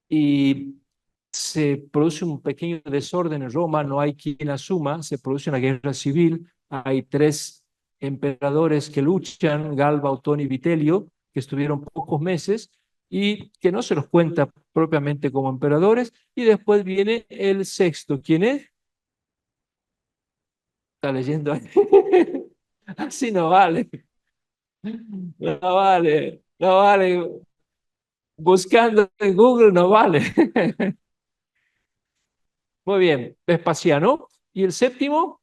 y se produce un pequeño desorden en Roma, no hay quien asuma, se produce una guerra civil, hay tres emperadores que luchan, Galba, Otón y Vitelio, que estuvieron pocos meses y que no se los cuenta propiamente como emperadores, y después viene el sexto. ¿Quién es? Está leyendo ahí. Así no vale, no vale, no vale. Buscando en Google no vale. Muy bien, Vespasiano. Y el séptimo,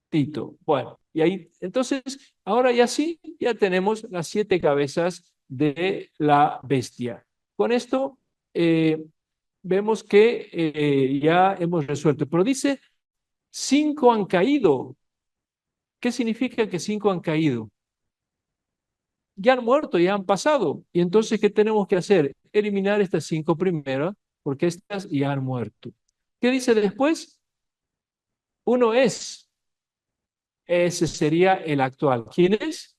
Tito. Bueno, y ahí, entonces, ahora ya sí, ya tenemos las 7 cabezas de la bestia. Con esto vemos que ya hemos resuelto. Pero dice, 5 han caído. ¿Qué significa que 5 han caído? Ya han muerto, ya han pasado. Y entonces, ¿qué tenemos que hacer? Eliminar estas 5 primeras, porque estas ya han muerto. ¿Qué dice después? Uno es. Ese sería el actual. ¿Quién es?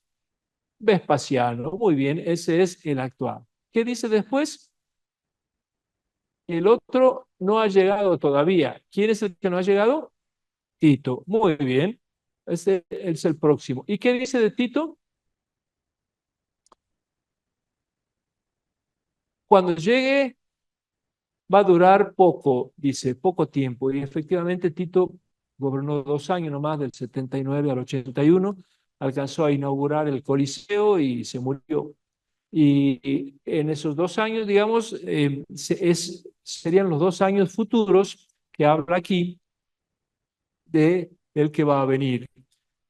Vespasiano. Muy bien, ese es el actual. ¿Qué dice después? El otro no ha llegado todavía. ¿Quién es el que no ha llegado? Tito. Muy bien. Ese es el próximo. ¿Y qué dice de Tito? Cuando llegue va a durar poco, dice, poco tiempo. Y efectivamente Tito gobernó 2 años nomás, del 79 al 81, alcanzó a inaugurar el Coliseo y se murió. Y en esos 2 años, digamos, serían los 2 años futuros que habla aquí de el que va a venir.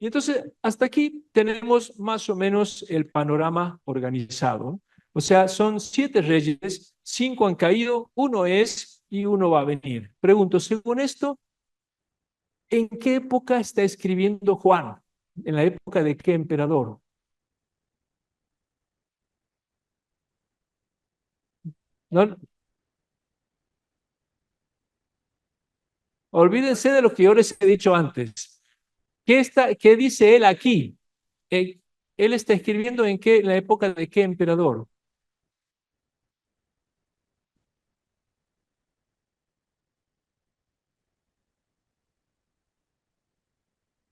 Y entonces, hasta aquí tenemos más o menos el panorama organizado. O sea, son 7 reyes, 5 han caído, uno es y uno va a venir. Pregunto, según esto, ¿en qué época está escribiendo Juan? ¿En la época de qué emperador? No, olvídense de lo que yo les he dicho antes. ¿Qué dice él aquí? Eh, Él está escribiendo en la época de qué emperador.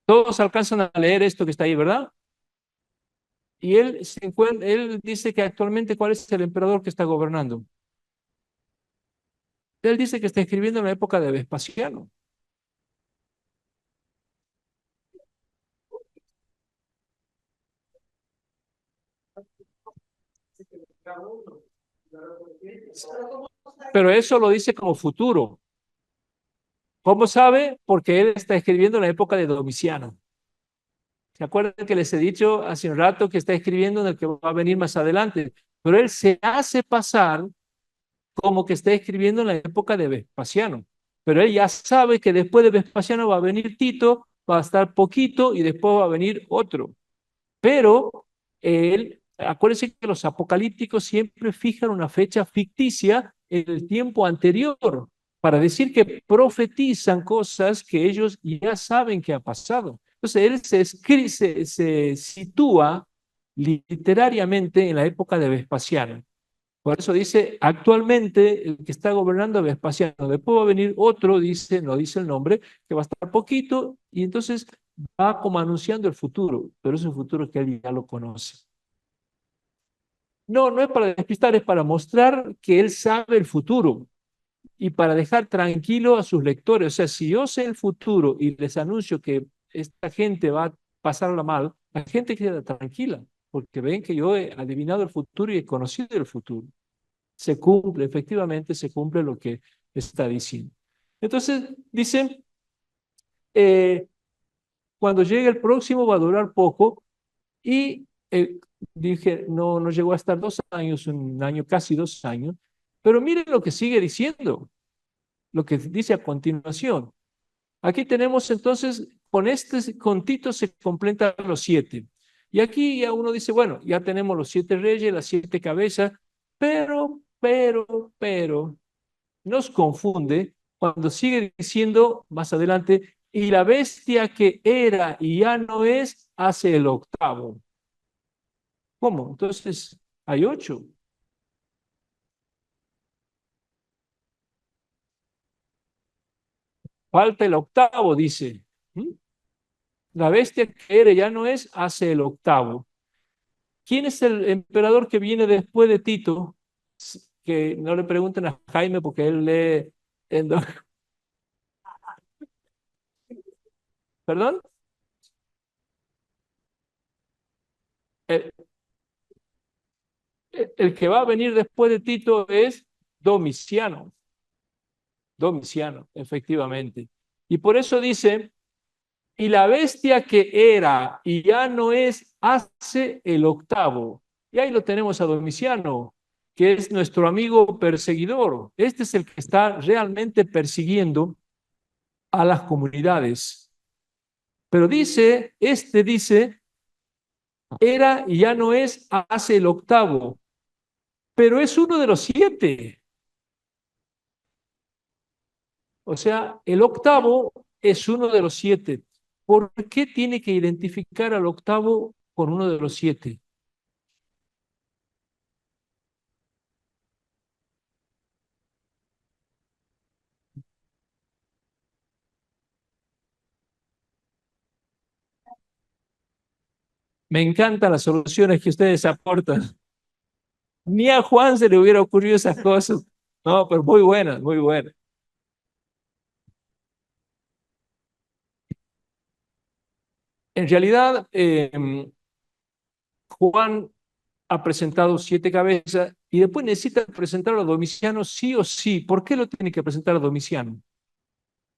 Todos alcanzan a leer esto que está ahí, ¿verdad? Y él dice que actualmente cuál es el emperador que está gobernando. Él dice que está escribiendo en la época de Vespasiano. Pero eso lo dice como futuro. ¿Cómo sabe? Porque él está escribiendo en la época de Domiciano. ¿Se acuerdan que les he dicho hace un rato que está escribiendo en el que va a venir más adelante? Pero él se hace pasar como que está escribiendo en la época de Vespasiano. Pero él ya sabe que después de Vespasiano va a venir Tito, va a estar poquito y después va a venir otro. Pero él, acuérdense que los apocalípticos siempre fijan una fecha ficticia en el tiempo anterior para decir que profetizan cosas que ellos ya saben que ha pasado. Entonces él se sitúa literariamente en la época de Vespasiano. Por eso dice, actualmente el que está gobernando es Vespasiano. Después va a venir otro, dice, no dice el nombre, que va a estar poquito, y entonces va como anunciando el futuro, pero es un futuro que él ya lo conoce. No, no es para despistar, es para mostrar que él sabe el futuro y para dejar tranquilo a sus lectores. O sea, si yo sé el futuro y les anuncio que esta gente va a pasarla mal, la gente queda tranquila, porque ven que yo he adivinado el futuro y he conocido el futuro. Se cumple, efectivamente se cumple lo que está diciendo. Entonces, dicen, eh, cuando llegue el próximo va a durar poco y dije, no, no llegó a estar 2 años, un año, casi 2 años, pero miren lo que sigue diciendo, lo que dice a continuación. Aquí tenemos entonces, con este contito se completan los 7. Y aquí ya uno dice, bueno, ya tenemos los 7 reyes, las 7 cabezas, pero, nos confunde cuando sigue diciendo más adelante, y la bestia que era y ya no es hace el octavo. ¿Cómo? Entonces, hay 8. Falta el octavo, dice. ¿Mm? La bestia que era y ya no es hace el octavo. ¿Quién es el emperador que viene después de Tito? Que no le pregunten a Jaime porque él lee. en do- ¿Perdón? El, el que va a venir después de Tito es Domiciano. Domiciano, efectivamente. Y por eso dice, y la bestia que era y ya no es, hace el octavo. Y ahí lo tenemos a Domiciano, que es nuestro amigo perseguidor. Este es el que está realmente persiguiendo a las comunidades. Pero dice, este dice, era y ya no es, hace el octavo, pero es uno de los 7. O sea, el octavo es uno de los 7. ¿Por qué tiene que identificar al octavo con uno de los 7? Me encantan las soluciones que ustedes aportan. Ni a Juan se le hubiera ocurrido esas cosas. No, pero muy buenas, muy buenas. En realidad, Juan ha presentado 7 cabezas y después necesita presentarlo a Domiciano sí o sí. ¿Por qué lo tiene que presentar a Domiciano?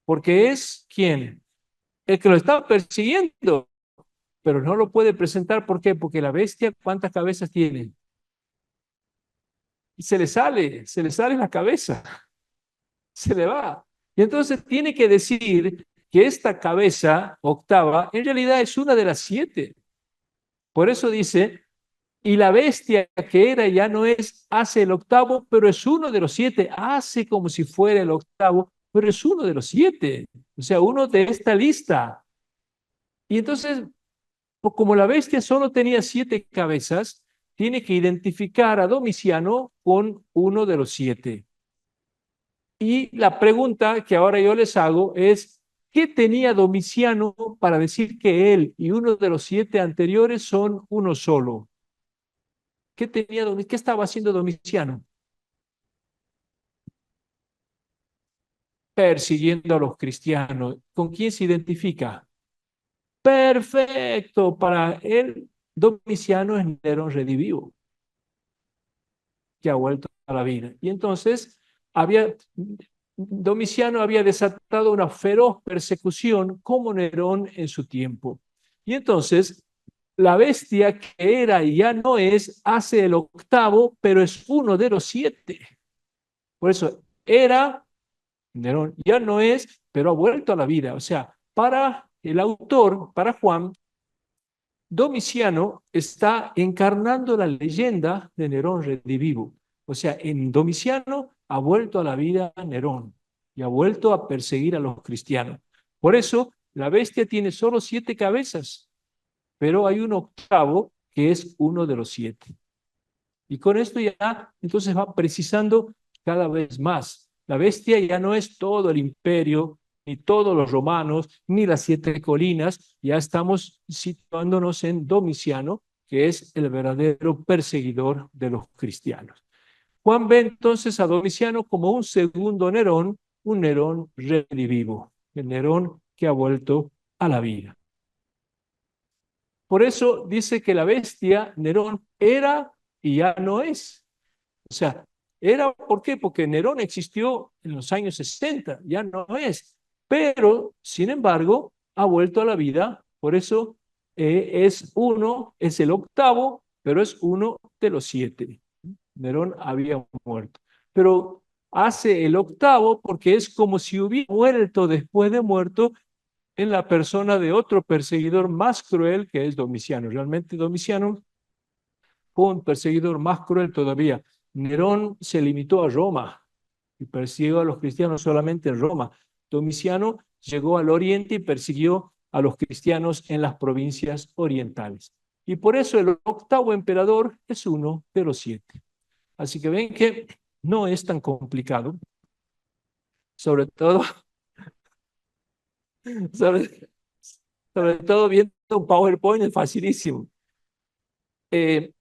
Porque es ¿quién? El que lo está persiguiendo, pero no lo puede presentar. ¿Por qué? Porque la bestia, ¿cuántas cabezas tiene? Y se le sale la cabeza, se le va. Y entonces tiene que decir que esta cabeza octava en realidad es una de las 7. Por eso dice, y la bestia que era ya no es, hace el octavo, pero es uno de los 7. Hace como si fuera el octavo, pero es uno de los 7. O sea, uno de esta lista. Y entonces, como la bestia solo tenía 7 cabezas, tiene que identificar a Domiciano con uno de los 7. Y la pregunta que ahora yo les hago es, ¿qué tenía Domiciano para decir que él y uno de los 7 anteriores son uno solo? ¿Qué estaba haciendo Domiciano? Persiguiendo a los cristianos. ¿Con quién se identifica? Perfecto, para él Domiciano es Nerón redivivo, que ha vuelto a la vida. Y entonces había, Domiciano había desatado una feroz persecución como Nerón en su tiempo. Y entonces la bestia que era y ya no es, hace el octavo, pero es uno de los 7. Por eso era Nerón, ya no es, pero ha vuelto a la vida. O sea, para el autor, para Juan, Domiciano está encarnando la leyenda de Nerón redivivo. O sea, en Domiciano ha vuelto a la vida Nerón y ha vuelto a perseguir a los cristianos. Por eso, la bestia tiene solo 7 cabezas, pero hay un octavo que es uno de los 7. Y con esto ya, entonces va precisando cada vez más. La bestia ya no es todo el imperio, ni todos los romanos, ni las 7 colinas. Ya estamos situándonos en Domiciano, que es el verdadero perseguidor de los cristianos. Juan ve entonces a Domiciano como un segundo Nerón, un Nerón redivivo, el Nerón que ha vuelto a la vida. Por eso dice que la bestia, Nerón, era y ya no es. O sea, era, ¿por qué? Porque Nerón existió en los años 60, ya no es. Pero, sin embargo, ha vuelto a la vida. Por eso es el octavo, pero es uno de los 7. Nerón había muerto. Pero hace el octavo porque es como si hubiera vuelto después de muerto en la persona de otro perseguidor más cruel que es Domiciano. Realmente Domiciano fue un perseguidor más cruel todavía. Nerón se limitó a Roma y persiguió a los cristianos solamente en Roma. Domiciano llegó al oriente y persiguió a los cristianos en las provincias orientales. Y por eso el octavo emperador es uno de los 7. Así que ven que no es tan complicado, sobre todo, sobre, sobre todo viendo un PowerPoint es facilísimo. Eh,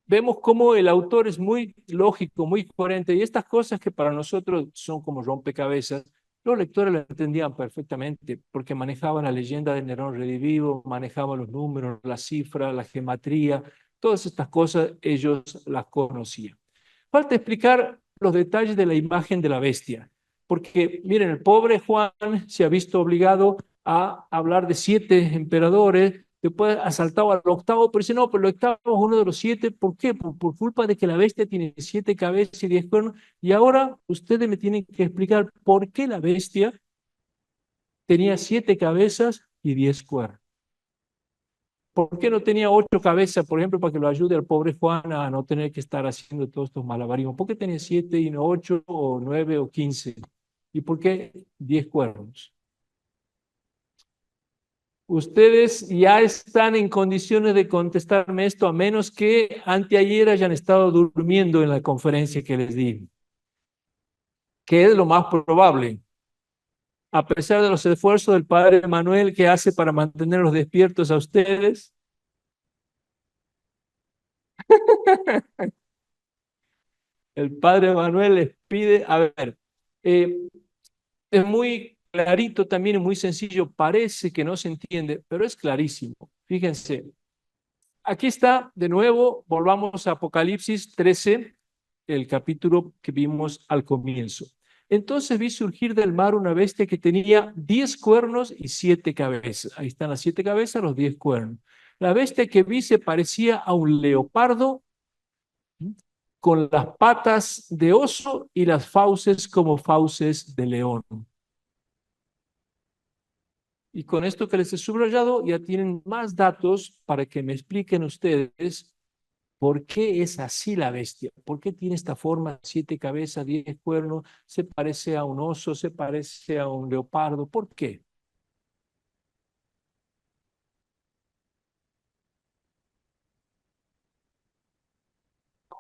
Vemos cómo el autor es muy lógico, muy coherente, y estas cosas que para nosotros son como rompecabezas, los lectores lo entendían perfectamente, porque manejaban la leyenda de Nerón redivivo, manejaban los números, las cifras, la gematría, todas estas cosas ellos las conocían. Falta explicar los detalles de la imagen de la bestia, porque miren, el pobre Juan se ha visto obligado a hablar de 7 emperadores, después ha saltado al octavo, pero dice, no, pero el octavo es uno de los 7, ¿por qué? Por culpa de que la bestia tiene 7 cabezas y 10 cuernos, y ahora ustedes me tienen que explicar por qué la bestia tenía 7 cabezas y 10 cuernos. ¿Por qué no tenía 8 cabezas, por ejemplo, para que lo ayude al pobre Juan a no tener que estar haciendo todos estos malabarismos? ¿Por qué tenía 7 y no 8 o 9 o 15? ¿Y por qué 10 cuernos? Ustedes ya están en condiciones de contestarme esto, a menos que anteayer hayan estado durmiendo en la conferencia que les di, que es lo más probable. A pesar de los esfuerzos del padre Manuel que hace para mantenerlos despiertos a ustedes, el padre Manuel les pide, a ver, eh, es muy clarito también, es muy sencillo, parece que no se entiende, pero es clarísimo. Fíjense, aquí está, de nuevo, volvamos a Apocalipsis 13, el capítulo que vimos al comienzo. Entonces vi surgir del mar una bestia que tenía 10 cuernos y 7 cabezas. Ahí están las 7 cabezas, los 10 cuernos. La bestia que vi se parecía a un leopardo con las patas de oso y las fauces como fauces de león. Y con esto que les he subrayado, ya tienen más datos para que me expliquen ustedes por qué es así la bestia, por qué tiene esta forma, 7 cabezas, 10 cuernos, se parece a un oso, se parece a un leopardo, ¿por qué?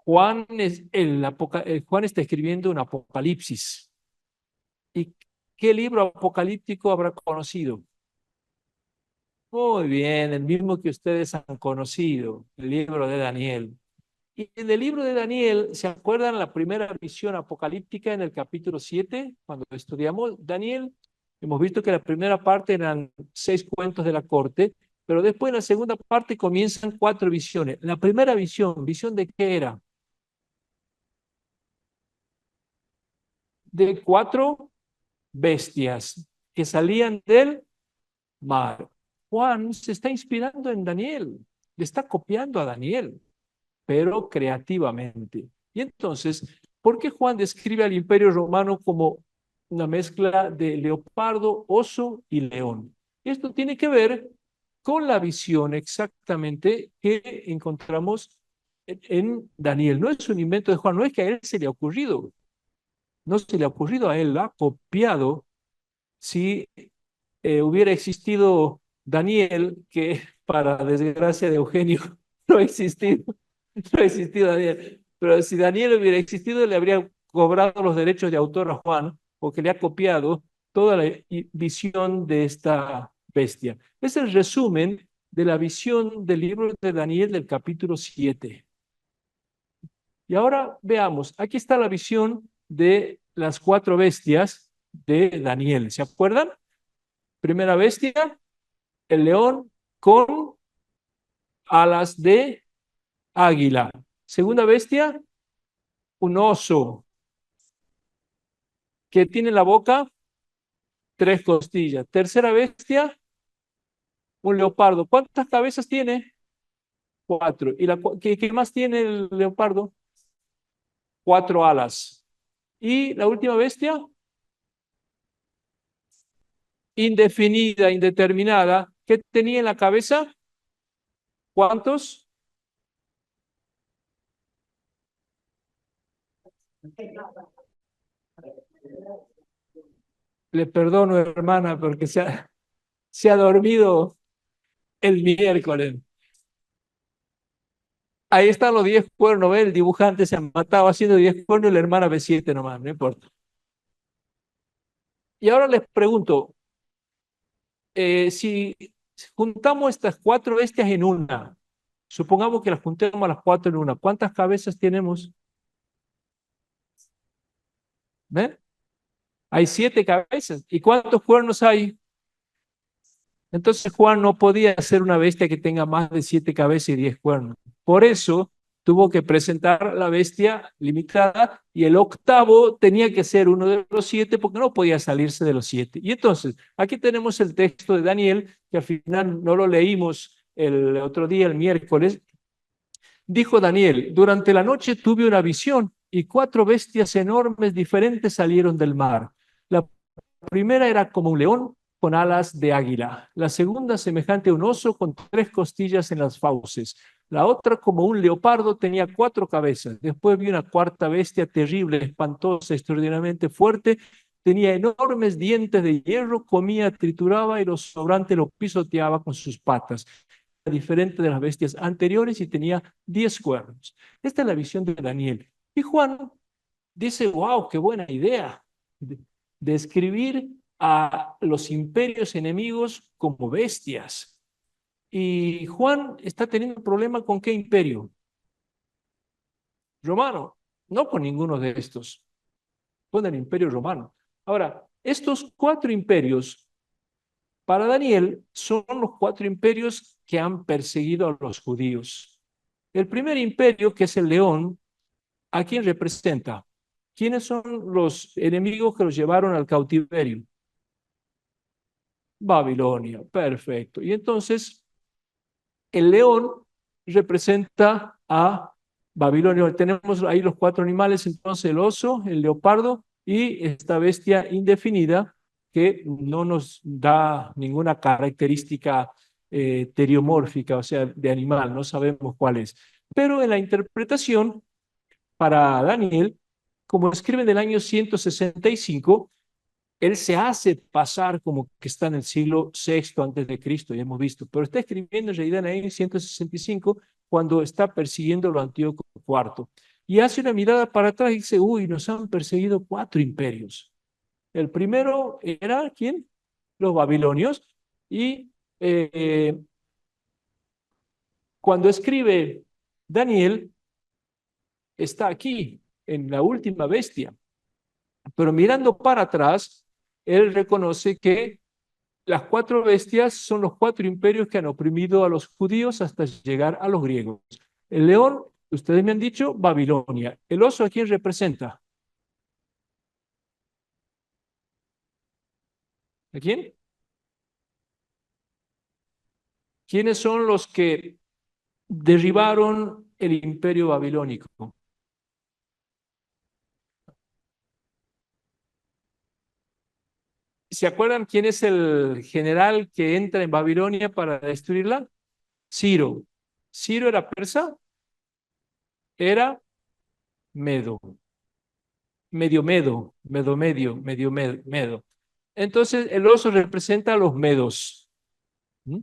Juan está escribiendo un Apocalipsis. ¿Y qué libro apocalíptico habrá conocido? Muy bien, el mismo que ustedes han conocido, el libro de Daniel. Y en el libro de Daniel, ¿se acuerdan la primera visión apocalíptica en el capítulo 7? Cuando estudiamos Daniel, hemos visto que la primera parte eran 6 cuentos de la corte, pero después en la segunda parte comienzan 4 visiones. La primera visión, ¿visión de qué era? De 4 bestias que salían del mar. Juan se está inspirando en Daniel, le está copiando a Daniel, pero creativamente. Y entonces, ¿por qué Juan describe al Imperio Romano como una mezcla de leopardo, oso y león? Esto tiene que ver con la visión exactamente que encontramos en Daniel. No es un invento de Juan, no es que a él se le ha ocurrido, no se le ha ocurrido a él, lo ha copiado. Si hubiera existido Daniel, que para desgracia de Eugenio no ha existido, no ha existido Daniel, pero si Daniel hubiera existido, le habría cobrado los derechos de autor a Juan, porque le ha copiado toda la visión de esta bestia. Es el resumen de la visión del libro de Daniel del capítulo 7. Y ahora veamos, aquí está la visión de las 4 bestias de Daniel. ¿Se acuerdan? Primera bestia, el león con alas de águila. Segunda bestia, un oso que tiene en la boca 3 costillas. Tercera bestia, un leopardo. ¿Cuántas cabezas tiene? 4. ¿Y qué más tiene el leopardo? 4 alas. Y la última bestia, indefinida, indeterminada, ¿qué tenía en la cabeza? ¿Cuántos? Le perdono, hermana, porque se ha dormido el miércoles. Ahí están los 10 cuernos, ¿ve? El dibujante se ha matado haciendo 10 cuernos y la hermana ve 7 nomás, no importa. Y ahora les pregunto, si juntamos estas 4 bestias en una, supongamos que las juntemos a las 4 en una, ¿cuántas cabezas tenemos? ¿Ven? Hay 7 cabezas. ¿Y cuántos cuernos hay? Entonces Juan no podía ser una bestia que tenga más de 7 cabezas y 10 cuernos. Por eso tuvo que presentar la bestia limitada y el octavo tenía que ser uno de los 7 porque no podía salirse de los 7. Y entonces, aquí tenemos el texto de Daniel, que al final no lo leímos el otro día, el miércoles. Dijo Daniel, durante la noche tuve una visión y 4 bestias enormes diferentes salieron del mar. La primera era como un león con alas de águila, la segunda semejante a un oso con 3 costillas en las fauces, la otra como un leopardo tenía 4 cabezas. Después vi una cuarta bestia terrible, espantosa, extraordinariamente fuerte, tenía enormes dientes de hierro, comía, trituraba y los sobrantes lo pisoteaba con sus patas, diferente de las bestias anteriores y tenía 10 cuernos. Esta es la visión de Daniel. Y Juan dice, wow, qué buena idea de escribir a los imperios enemigos como bestias. Y Juan está teniendo un problema con qué imperio? Romano, no con ninguno de estos, con el imperio romano. Ahora, estos 4 imperios, para Daniel, son los 4 imperios que han perseguido a los judíos. El primer imperio, que es el león, ¿a quién representa? ¿Quiénes son los enemigos que los llevaron al cautiverio? Babilonia, perfecto. Y entonces el león representa a Babilonia. Tenemos ahí los 4 animales, entonces el oso, el leopardo y esta bestia indefinida que no nos da ninguna característica teriomórfica, o sea, de animal, no sabemos cuál es. Pero en la interpretación, para Daniel, como escribe en el año 165, él se hace pasar como que está en el siglo VI antes de Cristo, ya hemos visto, pero está escribiendo en realidad en el año 165 cuando está persiguiendo a Antíoco IV. Y hace una mirada para atrás y dice, uy, nos han perseguido 4 imperios. El primero era, ¿quién? Los babilonios. Y cuando escribe Daniel, está aquí, en la última bestia. Pero mirando para atrás, él reconoce que las 4 bestias son los 4 imperios que han oprimido a los judíos hasta llegar a los griegos. El león, ustedes me han dicho, Babilonia. ¿El oso a quién representa? ¿A quién? ¿Quiénes son los que derribaron el imperio babilónico? ¿Se acuerdan quién es el general que entra en Babilonia para destruirla? Ciro. ¿Ciro era persa? Era medo. Medio medo. Entonces el oso representa a los medos. ¿Mm?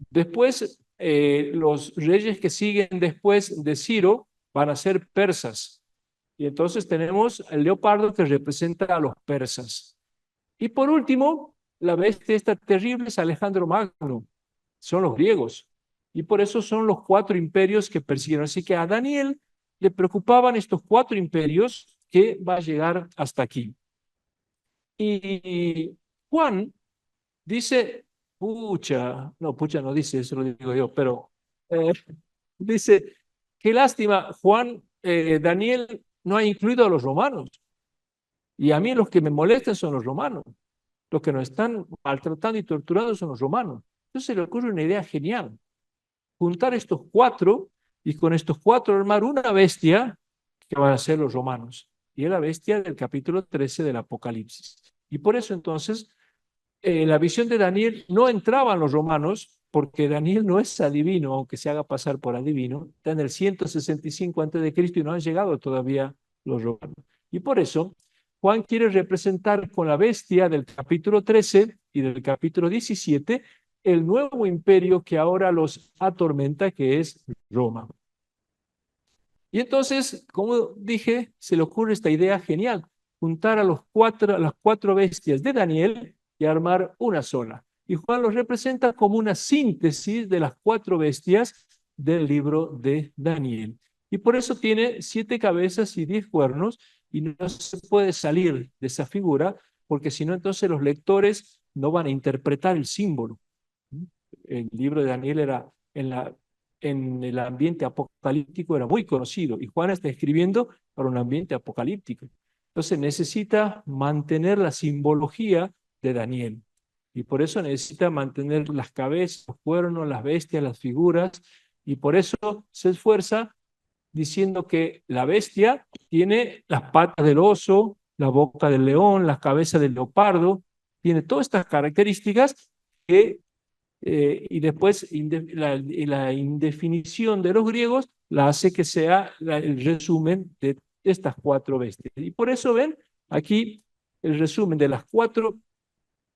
Después, los reyes que siguen después de Ciro van a ser persas. Y entonces tenemos el leopardo que representa a los persas. Y por último, la bestia esta terrible es Alejandro Magno. Son los griegos. Y por eso son los 4 imperios que persiguieron. Así que a Daniel le preocupaban estos 4 imperios que va a llegar hasta aquí. Y Juan dice, pucha, no, pucha no dice, eso lo digo yo, pero eh, dice, qué lástima, Juan, Daniel no ha incluido a los romanos. Y a mí los que me molestan son los romanos. Los que nos están maltratando y torturando son los romanos. Entonces se le ocurre una idea genial. Juntar estos 4 y con estos 4 armar una bestia que van a ser los romanos. Y es la bestia del capítulo 13 del Apocalipsis. Y por eso entonces en la visión de Daniel no entraban los romanos, porque Daniel no es adivino, aunque se haga pasar por adivino, está en el 165 a.C. y no han llegado todavía los romanos. Y por eso Juan quiere representar con la bestia del capítulo 13 y del capítulo 17 el nuevo imperio que ahora los atormenta, que es Roma. Y entonces, como dije, se le ocurre esta idea genial, juntar a las cuatro bestias de Daniel y armar una sola. Y Juan los representa como una síntesis de las cuatro bestias del libro de Daniel. Y por eso tiene 7 cabezas y 10 cuernos, y no se puede salir de esa figura, porque si no, entonces los lectores no van a interpretar el símbolo. El libro de Daniel era en el ambiente apocalíptico era muy conocido, y Juan está escribiendo para un ambiente apocalíptico. Entonces necesita mantener la simbología de Daniel, y por eso necesita mantener las cabezas, los cuernos, las bestias, las figuras, y por eso se esfuerza diciendo que la bestia tiene las patas del oso, la boca del león, la cabeza del leopardo, tiene todas estas características que y después la indefinición de los griegos la hace que sea el resumen de estas 4 bestias. Y por eso ven, aquí el resumen de las 4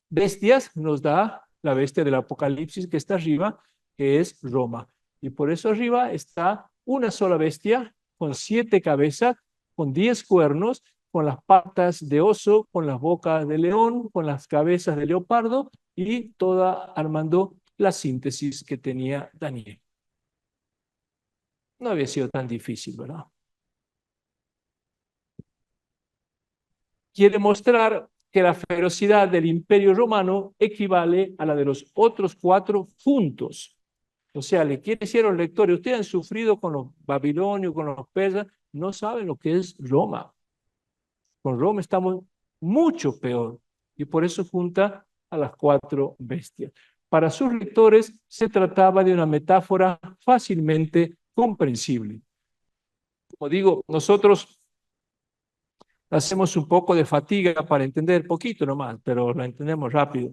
bestias nos da la bestia del Apocalipsis que está arriba, que es Roma. Y por eso arriba está una sola bestia con 7 cabezas, con 10 cuernos, con las patas de oso, con las bocas de león, con las cabezas de leopardo, y toda armando la síntesis que tenía Daniel. No había sido tan difícil, ¿verdad? Quiere mostrar que la ferocidad del Imperio Romano equivale a la de los otros 4 juntos. O sea, le quiere decir a los lectores, ustedes han sufrido con los babilonios, con los persas, no saben lo que es Roma. Con Roma estamos mucho peor, y por eso junta a las 4 bestias. Para sus lectores se trataba de una metáfora fácilmente comprensible. Como digo, nosotros hacemos un poco de fatiga para entender poquito nomás, pero lo entendemos rápido.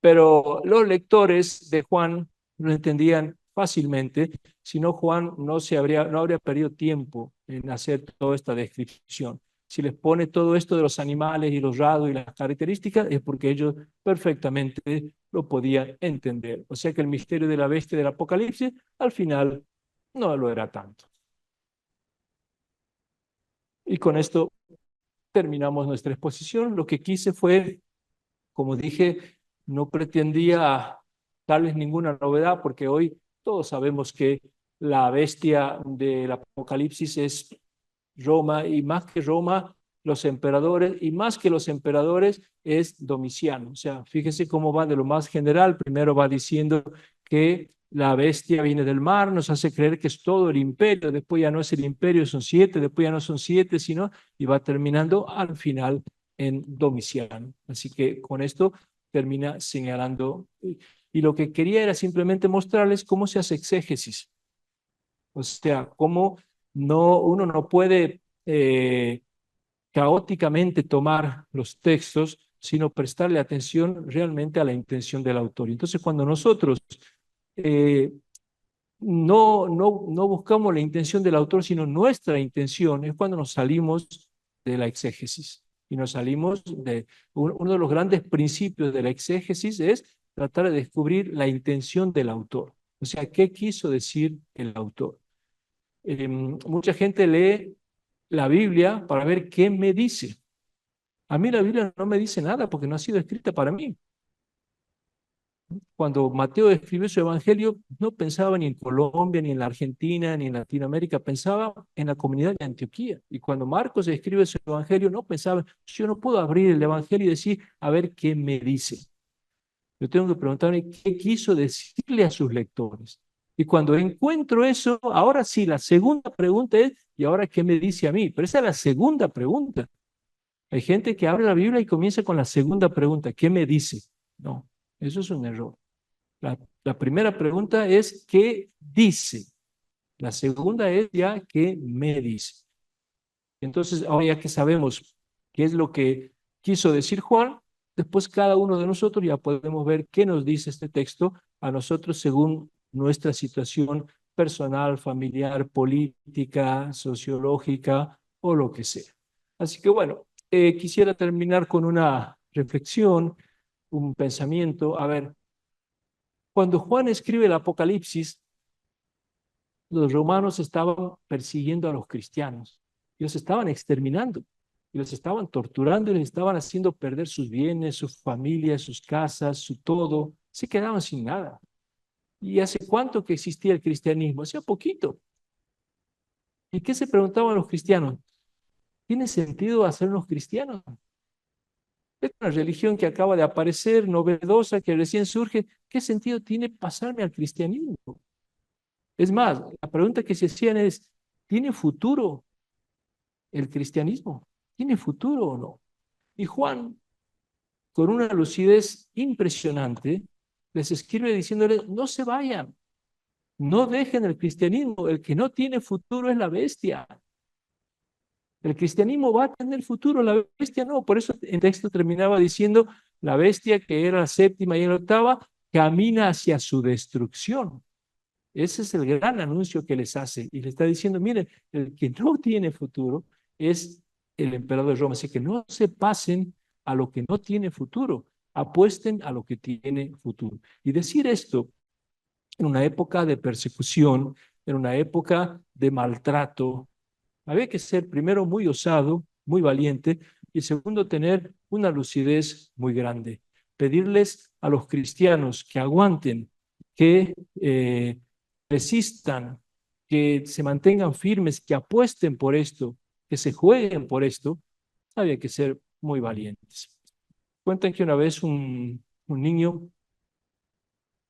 Pero los lectores de Juan lo entendían fácilmente, si no Juan no habría perdido tiempo en hacer toda esta descripción. Si les pone todo esto de los animales y los rasgos y las características, es porque ellos perfectamente lo podían entender. O sea que el misterio de la bestia del Apocalipsis al final no lo era tanto. Y con esto terminamos nuestra exposición. Lo que quise fue, como dije, no pretendía darles ninguna novedad, porque hoy todos sabemos que la bestia del Apocalipsis es Roma, y más que Roma, los emperadores, y más que los emperadores es Domiciano. O sea, fíjese cómo va de lo más general. Primero va diciendo que la bestia viene del mar, nos hace creer que es todo el imperio, después ya no es el imperio, son 7, después ya no son 7, sino, y va terminando al final en Domiciano. Así que con esto termina señalando, y lo que quería era simplemente mostrarles cómo se hace exégesis. O sea, cómo uno no puede caóticamente tomar los textos, sino prestarle atención realmente a la intención del autor. Entonces, cuando nosotros eh, no buscamos la intención del autor, sino nuestra intención, es cuando nos salimos de la exégesis. Y nos salimos de uno de los grandes principios de la exégesis es tratar de descubrir la intención del autor. O sea, ¿qué quiso decir el autor? Mucha gente lee la Biblia para ver qué me dice. A mí la Biblia no me dice nada porque no ha sido escrita para mí. Cuando Mateo escribió su evangelio, no pensaba ni en Colombia, ni en la Argentina, ni en Latinoamérica, pensaba en la comunidad de Antioquía. Y cuando Marcos escribe su evangelio, no pensaba, yo no puedo abrir el evangelio y decir, a ver qué me dice. Yo tengo que preguntarme qué quiso decirle a sus lectores. Y cuando encuentro eso, ahora sí, la segunda pregunta es, ¿y ahora qué me dice a mí? Pero esa es la segunda pregunta. Hay gente que abre la Biblia y comienza con la segunda pregunta, ¿qué me dice? No, eso es un error. La primera pregunta es, ¿qué dice? La segunda es ya, ¿qué me dice? Entonces, ahora ya que sabemos qué es lo que quiso decir Juan, después cada uno de nosotros ya podemos ver qué nos dice este texto a nosotros según nuestra situación personal, familiar, política, sociológica o lo que sea. Así que bueno, quisiera terminar con una reflexión, un pensamiento. A ver, cuando Juan escribe el Apocalipsis, los romanos estaban persiguiendo a los cristianos y los estaban exterminando y los estaban torturando y les estaban haciendo perder sus bienes, sus familias, sus casas, su todo. Se quedaban sin nada. ¿Y hace cuánto que existía el cristianismo? Hacía poquito. ¿Y qué se preguntaban los cristianos? ¿Tiene sentido hacernos cristianos? Es una religión que acaba de aparecer, novedosa, que recién surge. ¿Qué sentido tiene pasarme al cristianismo? Es más, la pregunta que se hacían es, ¿tiene futuro el cristianismo? ¿Tiene futuro o no? Y Juan, con una lucidez impresionante, les escribe diciéndoles, no se vayan, no dejen el cristianismo, el que no tiene futuro es la bestia. El cristianismo va a tener futuro, la bestia no. Por eso el texto terminaba diciendo, la bestia que era la séptima y la octava, camina hacia su destrucción. Ese es el gran anuncio que les hace. Y le está diciendo, miren, el que no tiene futuro es el emperador de Roma. Así que no se pasen a lo que no tiene futuro, apuesten a lo que tiene futuro. Y decir esto en una época de persecución, en una época de maltrato, había que ser primero muy osado, muy valiente, y segundo tener una lucidez muy grande. Pedirles a los cristianos que aguanten, que resistan, que se mantengan firmes, que apuesten por esto, que se jueguen por esto, había que ser muy valientes. Cuentan que una vez un niño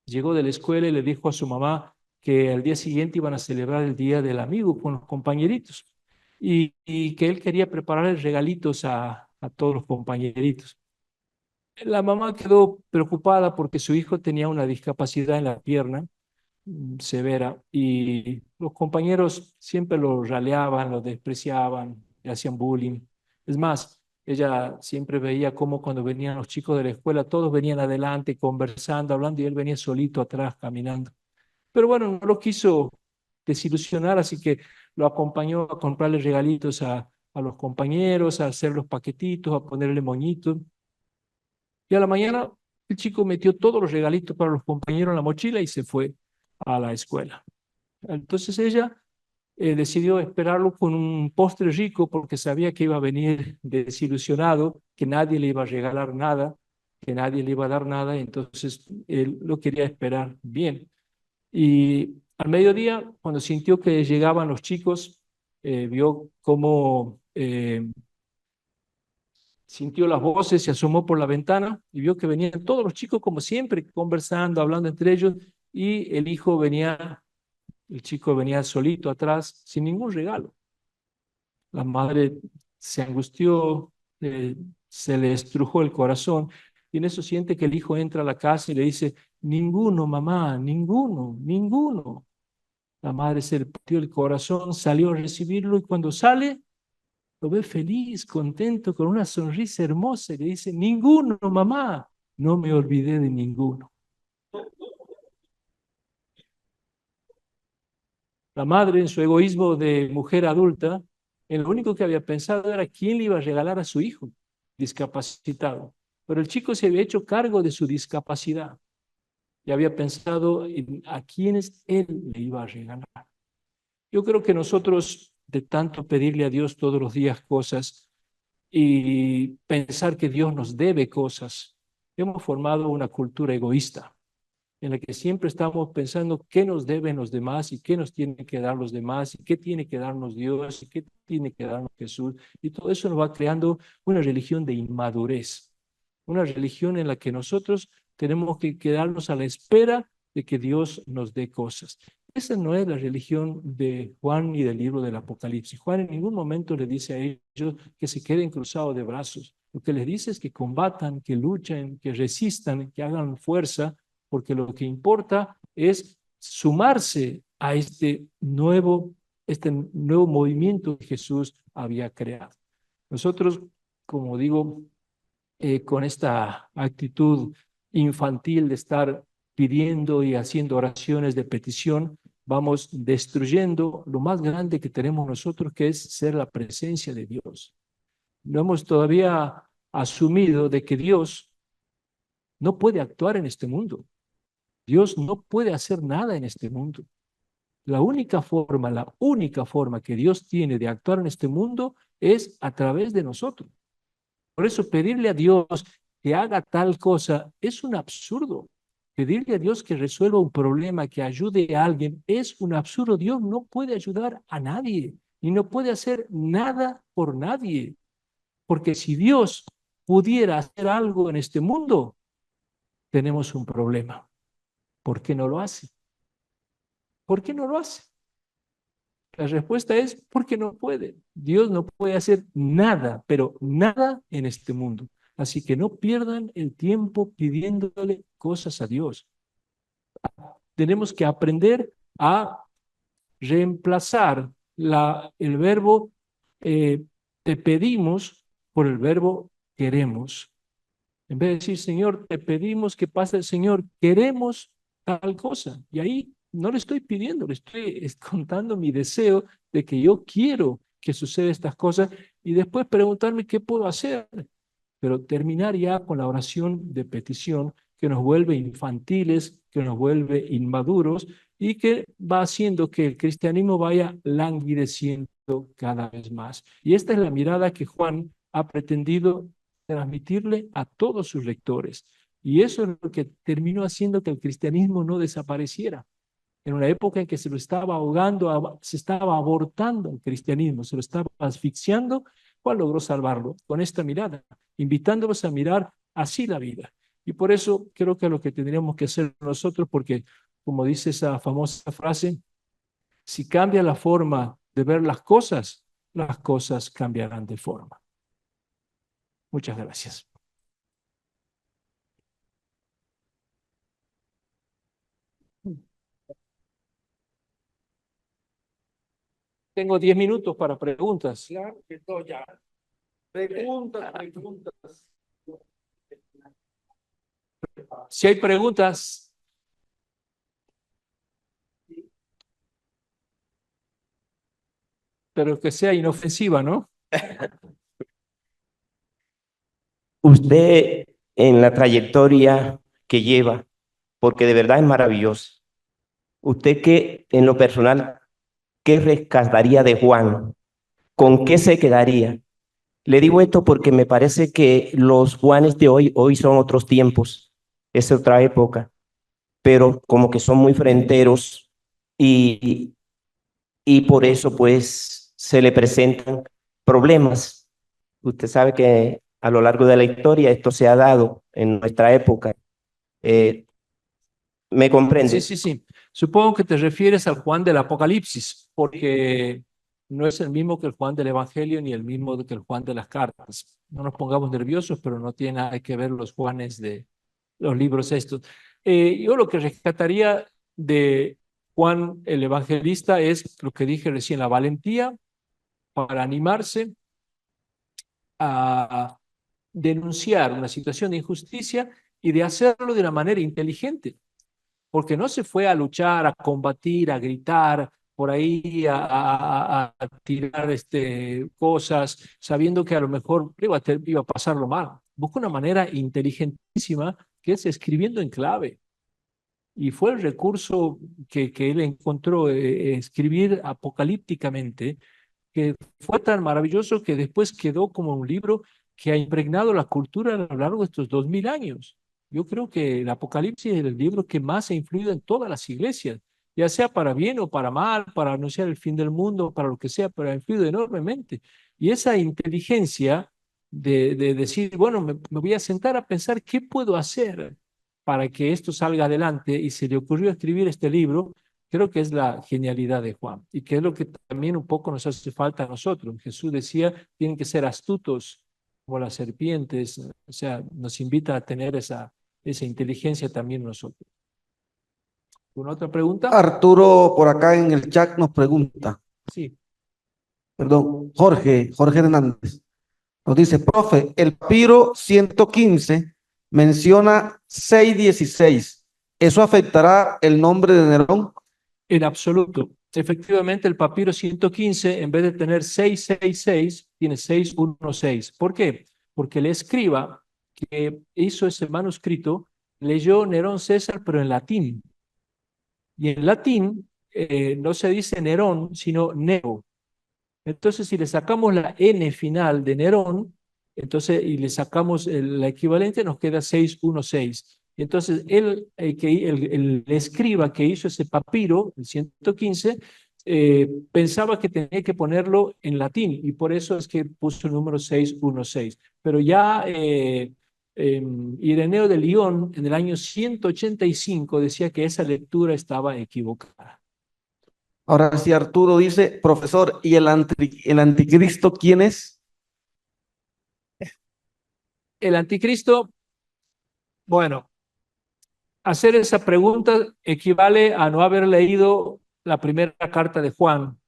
llegó de la escuela y le dijo a su mamá que al día siguiente iban a celebrar el Día del Amigo con los compañeritos y que él quería prepararle regalitos a todos los compañeritos. La mamá quedó preocupada porque su hijo tenía una discapacidad en la pierna severa y los compañeros siempre lo raleaban, lo despreciaban, le hacían bullying. Es más, ella siempre veía cómo cuando venían los chicos de la escuela, todos venían adelante conversando, hablando y él venía solito atrás caminando. Pero bueno, no lo quiso desilusionar, así que lo acompañó a comprarle regalitos a los compañeros, a hacer los paquetitos, a ponerle moñitos. Y a la mañana el chico metió todos los regalitos para los compañeros en la mochila y se fue a la escuela. Entonces ella decidió esperarlo con un postre rico porque sabía que iba a venir desilusionado, que nadie le iba a regalar nada, que nadie le iba a dar nada, entonces él lo quería esperar bien. Y al mediodía, cuando sintió que llegaban los chicos, vio cómo sintió las voces, se asomó por la ventana y vio que venían todos los chicos como siempre, conversando, hablando entre ellos, y el chico venía solito atrás, sin ningún regalo. La madre se angustió, se le estrujó el corazón, y en eso siente que el hijo entra a la casa y le dice, ninguno, mamá, ninguno, ninguno. La madre se le partió el corazón, salió a recibirlo y cuando sale, lo ve feliz, contento, con una sonrisa hermosa y le dice, ninguno, mamá, no me olvidé de ninguno. La madre, en su egoísmo de mujer adulta, en lo único que había pensado era quién le iba a regalar a su hijo discapacitado. Pero el chico se había hecho cargo de su discapacidad y había pensado en a quiénes él le iba a regalar. Yo creo que nosotros, de tanto pedirle a Dios todos los días cosas y pensar que Dios nos debe cosas, hemos formado una cultura egoísta en la que siempre estamos pensando qué nos deben los demás y qué nos tienen que dar los demás y qué tiene que darnos Dios y qué tiene que darnos Jesús. Y todo eso nos va creando una religión de inmadurez, una religión en la que nosotros tenemos que quedarnos a la espera de que Dios nos dé cosas. Esa no es la religión de Juan ni del libro del Apocalipsis. Juan en ningún momento le dice a ellos que se queden cruzados de brazos. Lo que les dice es que combatan, que luchen, que resistan, que hagan fuerza, porque lo que importa es sumarse a este nuevo movimiento que Jesús había creado. Nosotros, como digo, con esta actitud infantil de estar pidiendo y haciendo oraciones de petición, vamos destruyendo lo más grande que tenemos nosotros, que es ser la presencia de Dios. no hemos todavía asumido de que Dios no puede actuar en este mundo. Dios no puede hacer nada en este mundo. La única forma que Dios tiene de actuar en este mundo es a través de nosotros. Por eso pedirle a Dios que haga tal cosa es un absurdo. Pedirle a Dios que resuelva un problema, que ayude a alguien, es un absurdo. Dios no puede ayudar a nadie y no puede hacer nada por nadie. Porque si Dios pudiera hacer algo en este mundo, tenemos un problema. ¿Por qué no lo hace? ¿Por qué no lo hace? La respuesta es porque no puede. Dios no puede hacer nada, pero nada en este mundo. Así que no pierdan el tiempo pidiéndole cosas a Dios. Tenemos que aprender a reemplazar el verbo te pedimos por el verbo queremos. En vez de decir, Señor, te pedimos que pase el Señor, queremos tal cosa. Y ahí no le estoy pidiendo, le estoy contando mi deseo de que yo quiero que suceda estas cosas y después preguntarme qué puedo hacer. Pero terminar ya con la oración de petición que nos vuelve infantiles, que nos vuelve inmaduros y que va haciendo que el cristianismo vaya languideciendo cada vez más. Y esta es la mirada que Juan ha pretendido transmitirle a todos sus lectores. Y eso es lo que terminó haciendo que el cristianismo no desapareciera. En una época en que se lo estaba ahogando, se estaba abortando el cristianismo, se lo estaba asfixiando, Juan logró salvarlo con esta mirada, invitándolos a mirar así la vida. Y por eso creo que es lo que tendríamos que hacer nosotros, porque como dice esa famosa frase, si cambia la forma de ver las cosas cambiarán de forma. Muchas gracias. Tengo 10 minutos para preguntas. Claro que no, ya. Preguntas. Si hay preguntas, pero que sea inofensiva, ¿no? Usted en la trayectoria que lleva, porque de verdad es maravilloso. Usted que en lo personal, ¿qué rescataría de Juan? ¿Con qué se quedaría? Le digo esto porque me parece que los Juanes de hoy son otros tiempos, es otra época, pero como que son muy fronteros y, y por eso pues se le presentan problemas. Usted sabe que a lo largo de la historia esto se ha dado en nuestra época. Eh, ¿Me comprende? Sí. Supongo que te refieres al Juan del Apocalipsis, porque no es el mismo que el Juan del Evangelio ni el mismo que el Juan de las cartas. No nos pongamos nerviosos, pero no tiene nada que ver los Juanes de los libros estos. Yo lo que rescataría de Juan el Evangelista es lo que dije recién, la valentía para animarse a denunciar una situación de injusticia y de hacerlo de una manera inteligente, porque no se fue a luchar, a combatir, a gritar por ahí, a tirar cosas, sabiendo que a lo mejor iba a pasarlo mal. Buscó una manera inteligentísima que es escribiendo en clave. Y fue el recurso que él encontró, escribir apocalípticamente, que fue tan maravilloso que después quedó como un libro que ha impregnado la cultura a lo largo de estos 2000 años. Yo creo que el Apocalipsis es el libro que más ha influido en todas las iglesias, ya sea para bien o para mal, para anunciar el fin del mundo, para lo que sea, pero ha influido enormemente. Y esa inteligencia de decir, bueno, me voy a sentar a pensar qué puedo hacer para que esto salga adelante, y se le ocurrió escribir este libro. Creo que es la genialidad de Juan y que es lo que también un poco nos hace falta a nosotros. Jesús decía, tienen que ser astutos como las serpientes, o sea, nos invita a tener esa inteligencia también nosotros. ¿Una otra pregunta? Arturo por acá en el chat nos pregunta, Sí. perdón, Jorge Hernández, nos dice, profe, el papiro 115 menciona 616. ¿Eso afectará el nombre de Nerón? En absoluto. Efectivamente, el papiro 115, en vez de tener 666, tiene 616. ¿Por qué? Porque el escriba que hizo ese manuscrito leyó Nerón César, pero en latín. Y en latín no se dice Nerón, sino Nero. Entonces, si le sacamos la N final de Nerón, entonces, y le sacamos la equivalente, nos queda 616. Y entonces, el escriba que hizo ese papiro, el 115, pensaba que tenía que ponerlo en latín, y por eso es que puso el número 616. Pero ya Ireneo de Lyon, en el año 185, decía que esa lectura estaba equivocada. Ahora sí, Arturo dice, profesor, ¿y el anticristo quién es? El anticristo, bueno, hacer esa pregunta equivale a no haber leído la primera carta de Juan.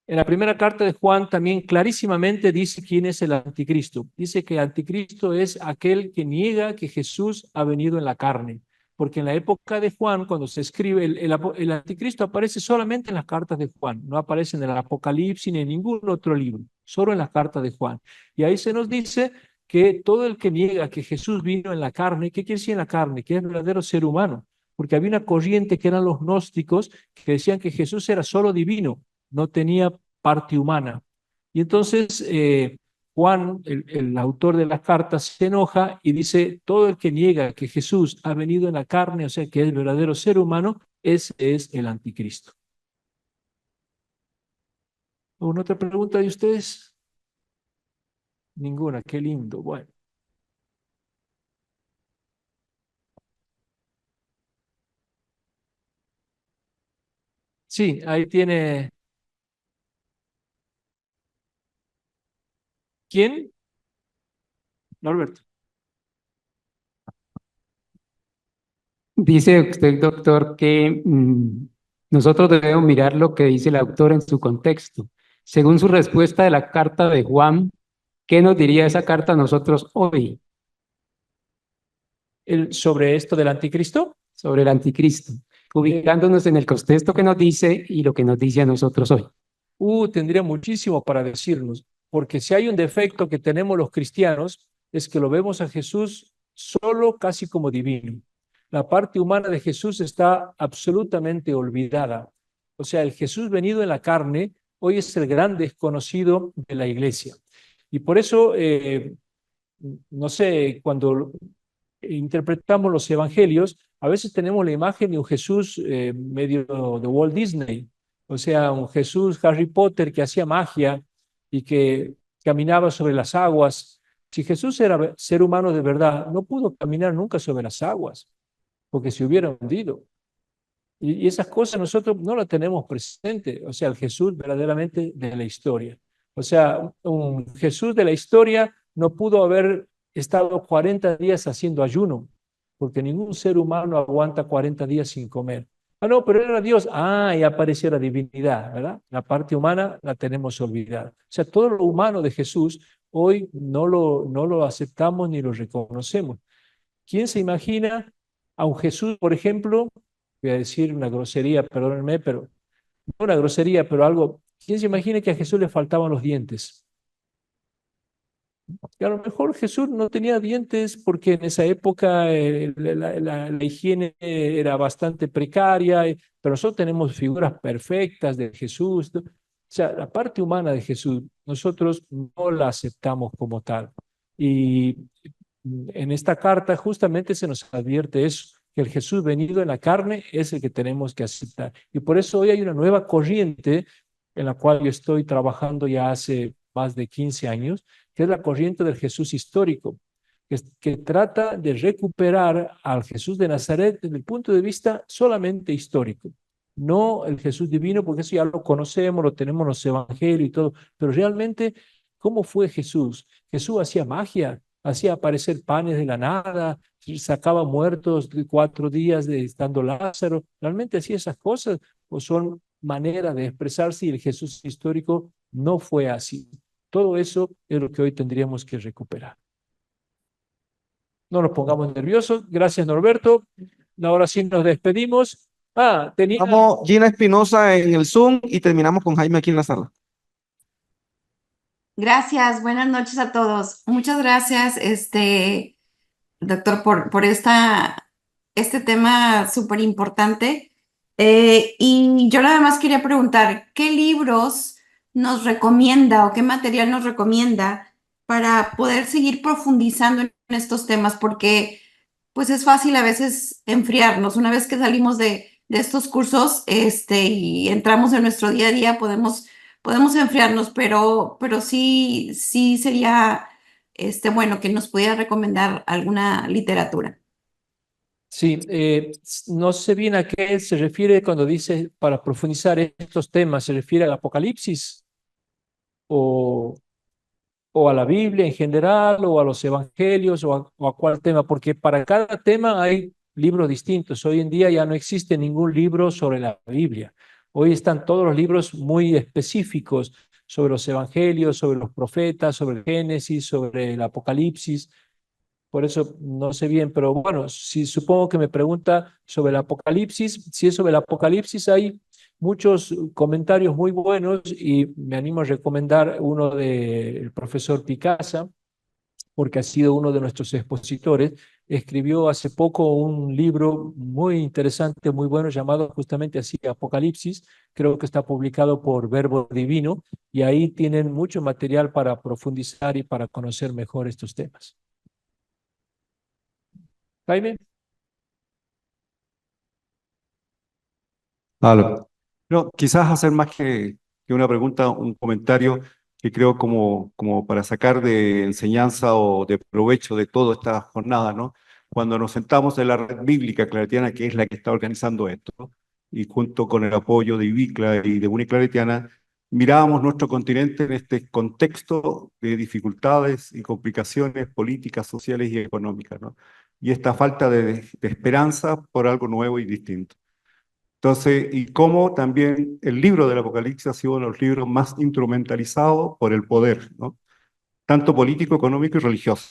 En la primera carta de Juan también clarísimamente dice quién es el anticristo. Dice que el anticristo es aquel que niega que Jesús ha venido en la carne. Porque en la época de Juan, cuando se escribe, el anticristo aparece solamente en las cartas de Juan. No aparece en el Apocalipsis ni en ningún otro libro, solo en las cartas de Juan. Y ahí se nos dice que todo el que niega que Jesús vino en la carne, ¿qué quiere decir en la carne? Que es verdadero ser humano. Porque había una corriente que eran los gnósticos que decían que Jesús era solo divino, no tenía parte humana. Y entonces Juan, el autor de las cartas, se enoja y dice, todo el que niega que Jesús ha venido en la carne, o sea, que es el verdadero ser humano, ese es el anticristo. ¿Alguna otra pregunta de ustedes? Ninguna, qué lindo. Bueno. Sí, ahí tiene. ¿Quién? Norberto. Dice usted, doctor, que nosotros debemos mirar lo que dice el autor en su contexto. Según su respuesta de la carta de Juan, ¿qué nos diría esa carta a nosotros hoy Sobre esto del anticristo. sobre el anticristo? Ubicándonos en el contexto que nos dice y lo que nos dice a nosotros hoy. Tendría muchísimo para decirnos, porque si hay un defecto que tenemos los cristianos, es que lo vemos a Jesús solo casi como divino. La parte humana de Jesús está absolutamente olvidada. O sea, el Jesús venido en la carne hoy es el gran desconocido de la iglesia. Y por eso, no sé, cuando interpretamos los evangelios, a veces tenemos la imagen de un Jesús medio de Walt Disney, o sea, un Jesús Harry Potter que hacía magia y que caminaba sobre las aguas. Si Jesús era ser humano de verdad, no pudo caminar nunca sobre las aguas, porque se hubiera hundido. Y esas cosas nosotros no las tenemos presente, o sea, el Jesús verdaderamente de la historia. O sea, un Jesús de la historia no pudo haber estado 40 días haciendo ayuno, porque ningún ser humano aguanta 40 días sin comer. Ah, no, pero era Dios. Ah, y apareció la divinidad, ¿verdad? La parte humana la tenemos olvidada. O sea, todo lo humano de Jesús hoy no lo aceptamos ni lo reconocemos. ¿Quién se imagina a un Jesús, por ejemplo? Voy a decir una grosería, perdónenme, pero no una grosería, pero algo. ¿Quién se imagina que a Jesús le faltaban los dientes? Y a lo mejor Jesús no tenía dientes porque en esa época la higiene era bastante precaria, pero nosotros tenemos figuras perfectas de Jesús. ¿No? O sea, la parte humana de Jesús, nosotros no la aceptamos como tal. Y en esta carta justamente se nos advierte eso, que el Jesús venido en la carne es el que tenemos que aceptar. Y por eso hoy hay una nueva corriente en la cual yo estoy trabajando ya hace más de 15 años, que es la corriente del Jesús histórico, que trata de recuperar al Jesús de Nazaret desde el punto de vista solamente histórico. No el Jesús divino, porque eso ya lo conocemos, lo tenemos en los evangelios y todo, pero realmente, ¿cómo fue Jesús? Jesús hacía magia, hacía aparecer panes de la nada, sacaba muertos de 4 días de estando Lázaro. ¿Realmente hacía esas cosas o son maneras de expresarse y el Jesús histórico no fue así? Todo eso es lo que hoy tendríamos que recuperar. No nos pongamos nerviosos. Gracias, Norberto. Ahora sí nos despedimos. Tenía... Vamos, Gina Espinosa en el Zoom y terminamos con Jaime aquí en la sala. Gracias, buenas noches a todos. Muchas gracias, doctor, por este tema súper importante. Y yo nada más quería preguntar, ¿qué libros nos recomienda o qué material nos recomienda para poder seguir profundizando en estos temas? Porque pues es fácil a veces enfriarnos. Una vez que salimos de estos cursos, y entramos en nuestro día a día, podemos enfriarnos, pero sí sería, bueno, que nos pudiera recomendar alguna literatura. Sí, no sé bien a qué se refiere cuando dice para profundizar estos temas. ¿Se refiere al Apocalipsis o, o a la Biblia en general o a los evangelios o a cuál tema? Porque para cada tema hay libros distintos. Hoy en día ya no existe ningún libro sobre la Biblia. Hoy están todos los libros muy específicos sobre los evangelios, sobre los profetas, sobre el Génesis, sobre el Apocalipsis. Por eso no sé bien, pero bueno, si supongo que me pregunta sobre el Apocalipsis, si es sobre el Apocalipsis hay muchos comentarios muy buenos y me animo a recomendar uno del profesor Picasa, porque ha sido uno de nuestros expositores. Escribió hace poco un libro muy interesante, muy bueno, llamado justamente así Apocalipsis. Creo que está publicado por Verbo Divino y ahí tienen mucho material para profundizar y para conocer mejor estos temas. Jaime. Claro. No, quizás hacer más que una pregunta, un comentario que creo como para sacar de enseñanza o de provecho de toda esta jornada, ¿no? Cuando nos sentamos en la red bíblica claretiana, que es la que está organizando esto, ¿no? Y junto con el apoyo de IBICLA y de Uniclaretiana, mirábamos nuestro continente en este contexto de dificultades y complicaciones políticas, sociales y económicas, ¿no? Y esta falta de esperanza por algo nuevo y distinto. Entonces, y cómo también el libro del Apocalipsis ha sido uno de los libros más instrumentalizados por el poder, ¿no? Tanto político, económico y religioso.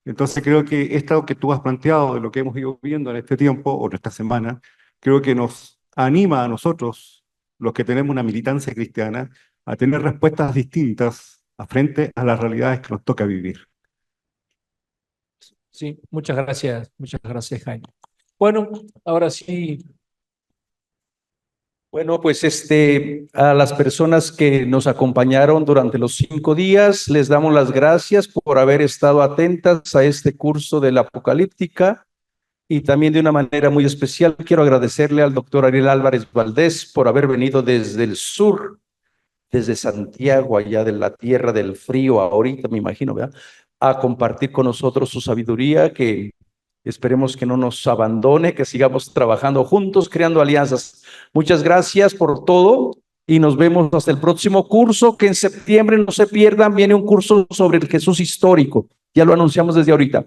Entonces creo que esto que tú has planteado de lo que hemos ido viendo en este tiempo o en esta semana, creo que nos anima a nosotros, los que tenemos una militancia cristiana, a tener respuestas distintas frente a las realidades que nos toca vivir. Sí, muchas gracias, Jaime. Bueno, ahora sí. Bueno, pues a las personas que nos acompañaron durante los 5 días, les damos las gracias por haber estado atentas a este curso de la Apocalíptica y también de una manera muy especial quiero agradecerle al doctor Ariel Álvarez Valdés por haber venido desde el sur, desde Santiago, allá de la tierra del frío, ahorita me imagino, ¿verdad? A compartir con nosotros su sabiduría que esperemos que no nos abandone, que sigamos trabajando juntos, creando alianzas. Muchas gracias por todo y nos vemos hasta el próximo curso, que en septiembre no se pierdan, viene un curso sobre el Jesús histórico. Ya lo anunciamos desde ahorita.